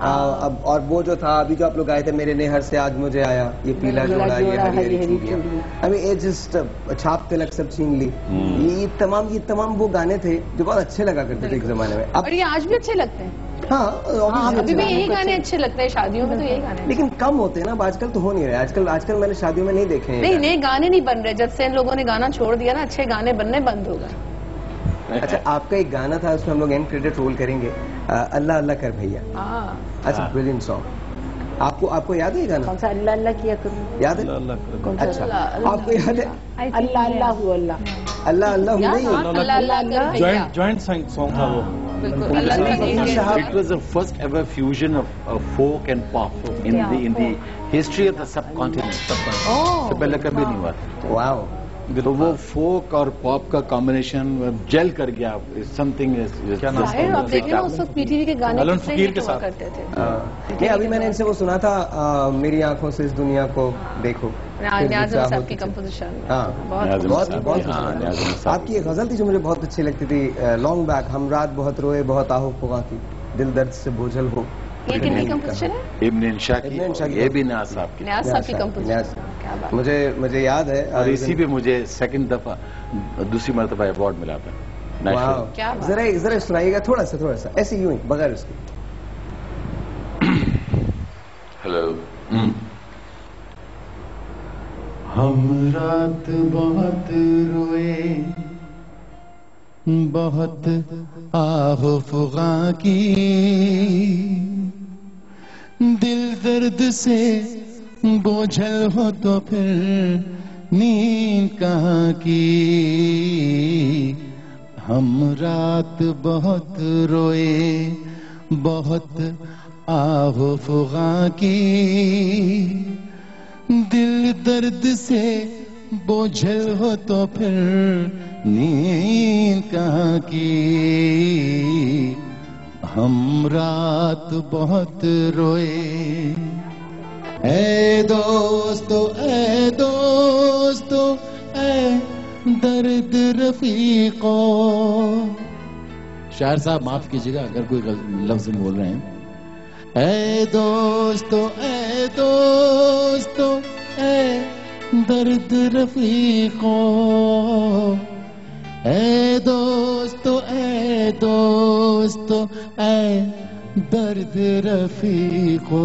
अब और वो जो था अभी जो आप लोग गाए थे, मेरे नेहर से आज मुझे आया, ये पीला जोड़ा, ये हरी हरी चूड़ियां, I mean, it's just छाप तिलक सब छीन ली, ये तमाम वो गाने थे जो बहुत अच्छे लगा करते थे एक जमाने में। अब और ये आज भी अच्छे लगते हैं। हाँ, obviously अभी भी अच्छे यही लगते गाने अच्छे लगते हैं, शादियों में तो यही गाने। लेकिन कम होते हैं ना, अब आजकल तो हो नहीं रहे। आजकल मैंने शादियों में नहीं देखे हैं ये नहीं गाने। नए गाने नहीं बन रहे, जब से इन लोगों ने गाना छोड़ दिया ना, अच्छे गाने बनने बंद हो गए। अच्छा, आपका एक गाना था उसमें हम लोग एंड क्रेडिट रोल करेंगे, अल्लाह अल्लाह कर भैया। हाँ। अच्छा, ब्रिलियंट सॉन्ग। आपको याद है ये गाना? कौन सा अल्लाह अल्लाह किया करूँ? याद है? कौन सा? अच्छा, आपको याद है? अल्लाह अल्लाह who Allah Allah Allah who नहीं, अल्लाह अल्लाह कर भैया। जॉइंट सॉन्ग था वो। बिल्कुल अल्लाह का नहीं It was the first ever fusion of folk and pop in the history of the subcontinent. इससे पहले कभी नहीं हुआ था। वाओ। तो वो फोक और पॉप का कॉम्बिनेशन जेल कर गया। समथिंग क्या नाम जाहिर आप देखें ना, उस वक्त पीटीवी के गाने अलन कितने फकीर हिट के हुआ साथ। करते थे। नहीं, अभी मैंने इनसे वो सुना था, मेरी आंखों से इस दुनिया को देखो। फिर न्याज़ भी साहब चाहो की तो- कंपोजिशन। हाँ, बहुत बहुत हाँ, न्याज़ साहब। आपकी एक गजल थी जो मुझे बहुत अच्छी लगती थी, लॉन्ग बैक, हम रात बहुत रोए बहुत आहू फुगा की, दिल दर्द से बोझल हो। ये कितनी कंपोजिशन है? इब्न इंशा इब्न इंशा की, की ये भी न्याज़ साहब की। न्याज़ साहब की कंपोजिशन। क्या बात। मुझे याद है। और इसी पे मुझे सेकंड दफा दूसरी मरतबा अवार्ड मिला था। वाह, क्या बात। जरा सुनाइएगा थोड़ा सा ऐसे यूं ही बगैर उसके। हेलो। हम रात बहुत रोए बहुत आहो फुगा की, दिल दर्द से बोझल हो तो फिर नींद कहाँ की। हम रात बहुत रोए बहुत आहो फुगा की, दिल दर्द से बोझल हो तो फिर नींद कहाँ की। हम रात बहुत रोए। ऐ दोस्तों ऐ दर्द रफीको। शायर साहब माफ कीजिएगा अगर कोई लफ्ज बोल रहे हैं। ऐ दोस्तों ऐ दर्द रफीको। ऐ दोस्तों ऐ दर्द रफीको।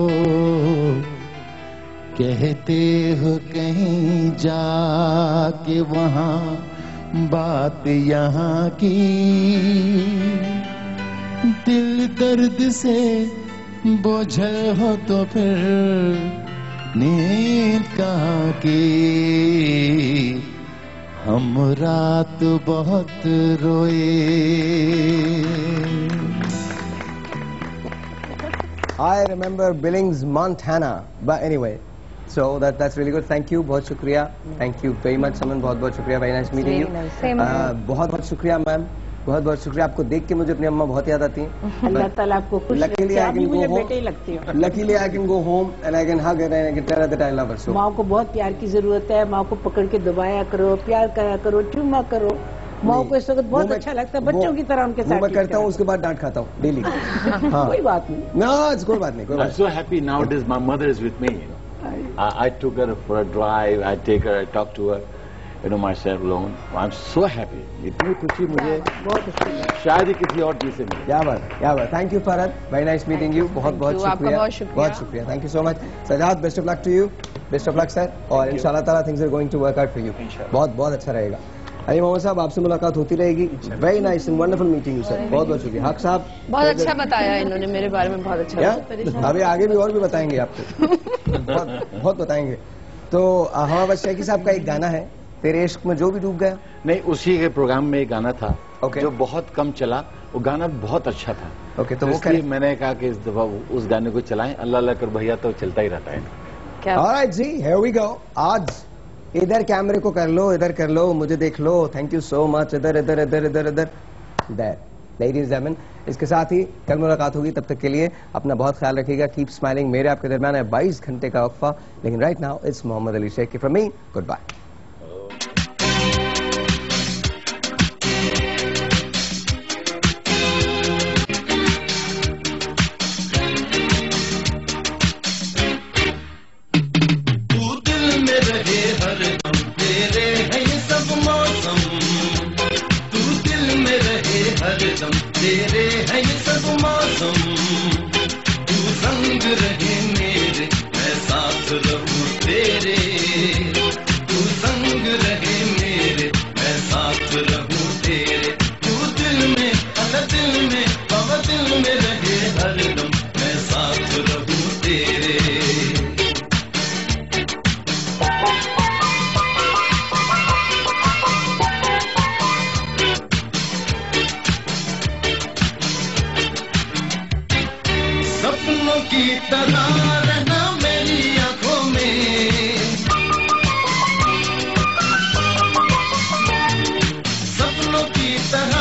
कहते हो कहीं जाके वहाँ बात यहाँ की, दिल दर्द से बोझल हो तो फिर नींद कहाँ की। हम रात बहुत रोए। I remember Billings, Montana. But anyway, so that's really good. Thank you, बहुत शुक्रिया. Thank you very much, Saman. बहुत शुक्रिया. Very nice meeting you. Same. बहुत शुक्रिया मैम. बहुत शुक्रिया. आपको देख के मुझे अपनी अम्मा बहुत याद आती हैं. अल्लाह ताला आपको खुश Luckily, रखे। I आप भी can go मुझे home. बेटे ही लगती हो। Luckily, I can go home and I can hug her and I can tell her that I love her so. माँ को बहुत प्यार की जरूरत है। माँ को पकड़ के दबाया करो, प्यार करा करो, चुम्मा करो। माँ को इस वक्त बहुत वो मैं- अच्छा लगता है, बच्चों की तरह उनके वो साथ मैं करता हूँ, ट्रीट उसके बाद डांट खाता हूँ डेली. करो। कोई बात नहीं। No, कोई बात नहीं. I'm so happy nowadays my mother is with me. I took her for a drive, I take her, I talk to her, myself alone. I'm so happy. इतनी खुशी मुझे बहुत अच्छा। शायद ही किसी और चीज से मिली। क्या बात. Thank you, Farhad. Very nice meeting you. बहुत you. आपका शुक्रिया. बहुत शुक्रिया. बहुत शुक्रिया. Thank you so much. Sajjad, best of luck to you. Best of luck, sir. और इंशाल्लाह ताला things are going to work out for you. बहुत अच्छा रहेगा. अली मोहम्मद साहब, आपसे मुलाकात होती रहेगी. Very nice and wonderful meeting you, sir. बहुत शुक्रिया. हक साहब. बहुत अच्छा बताया इन्होंने मेरे बारे में, बहुत अच्छा। अभी आगे भी और भी बताएंगे आपको. बहुत बताएंगे. तो हमारे पास शेखी साहब का एक गाना है, तेरे इश्क में जो भी डूब गया. नहीं, उसी के प्रोग्राम में एक गाना था Okay. जो बहुत कम चला, वो गाना बहुत अच्छा था। ओके, तो वो इसलिए मैंने कहा कि इस दफा उस गाने को चलाएं। अल्लाह अल्लाह कर भैया तो चलता ही रहता है। ऑलराइट जी, हियर वी गो। आज इधर कैमरे को कर लो, इधर कर लो, मुझे देख लो। Thank you so much. इधर इधर इधर इधर इधर देयर। लेडीज एंड जेंटलमैन, इसके साथ ही कल मुलाकात होगी। तब तक के लिए अपना बहुत ख्याल रखिएगा। Keep smiling. मेरे आपके दरमियान है 22 घंटे का वक्फा, लेकिन right now it's Mohammad Ali Sheikh from me. Good bye. तेरे है ये सब मौसम, तू संग रहे मेरे, मैं साथ रहूं तेरे। तू संग रहे मेरे, मैं साथ रहूं तेरे। तू दिल में दिल में बाबा दिल में रहे हरदम, मैं साथ रहूं तेरे। की तरह रहना मेरी आंखों में, सपनों की तरह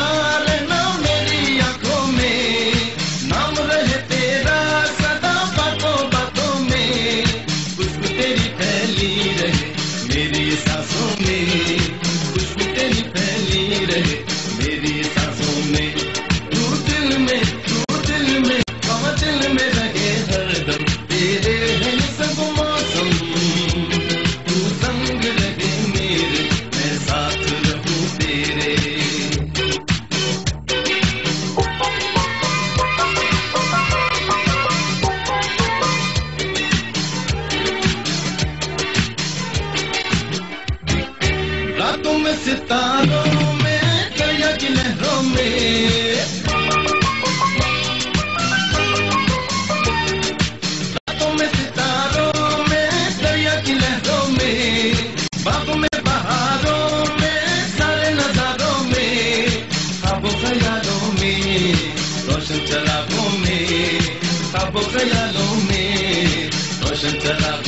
रहना मेरी आंखों में। नाम रहे तेरा सदा बातों बातों में, खुशबू तेरी फैली रहे मेरी सांसों में। खुशबू तेरी फैली रहे मेरी सांसों में। तू दिल में बाबा दिल में रहे हरदम, तेरे है ये सब मौसम। तू संग रहे मेरे, मैं साथ रहूं तेरे। रातों में सितारों में, दरिया की लहरों में, बागों में बहारों में, सारे नजारों में, ख्वाबों ख्यालों में, रोशन चरागों में, ख्वाबों ख्यालों में, रोशन चरागों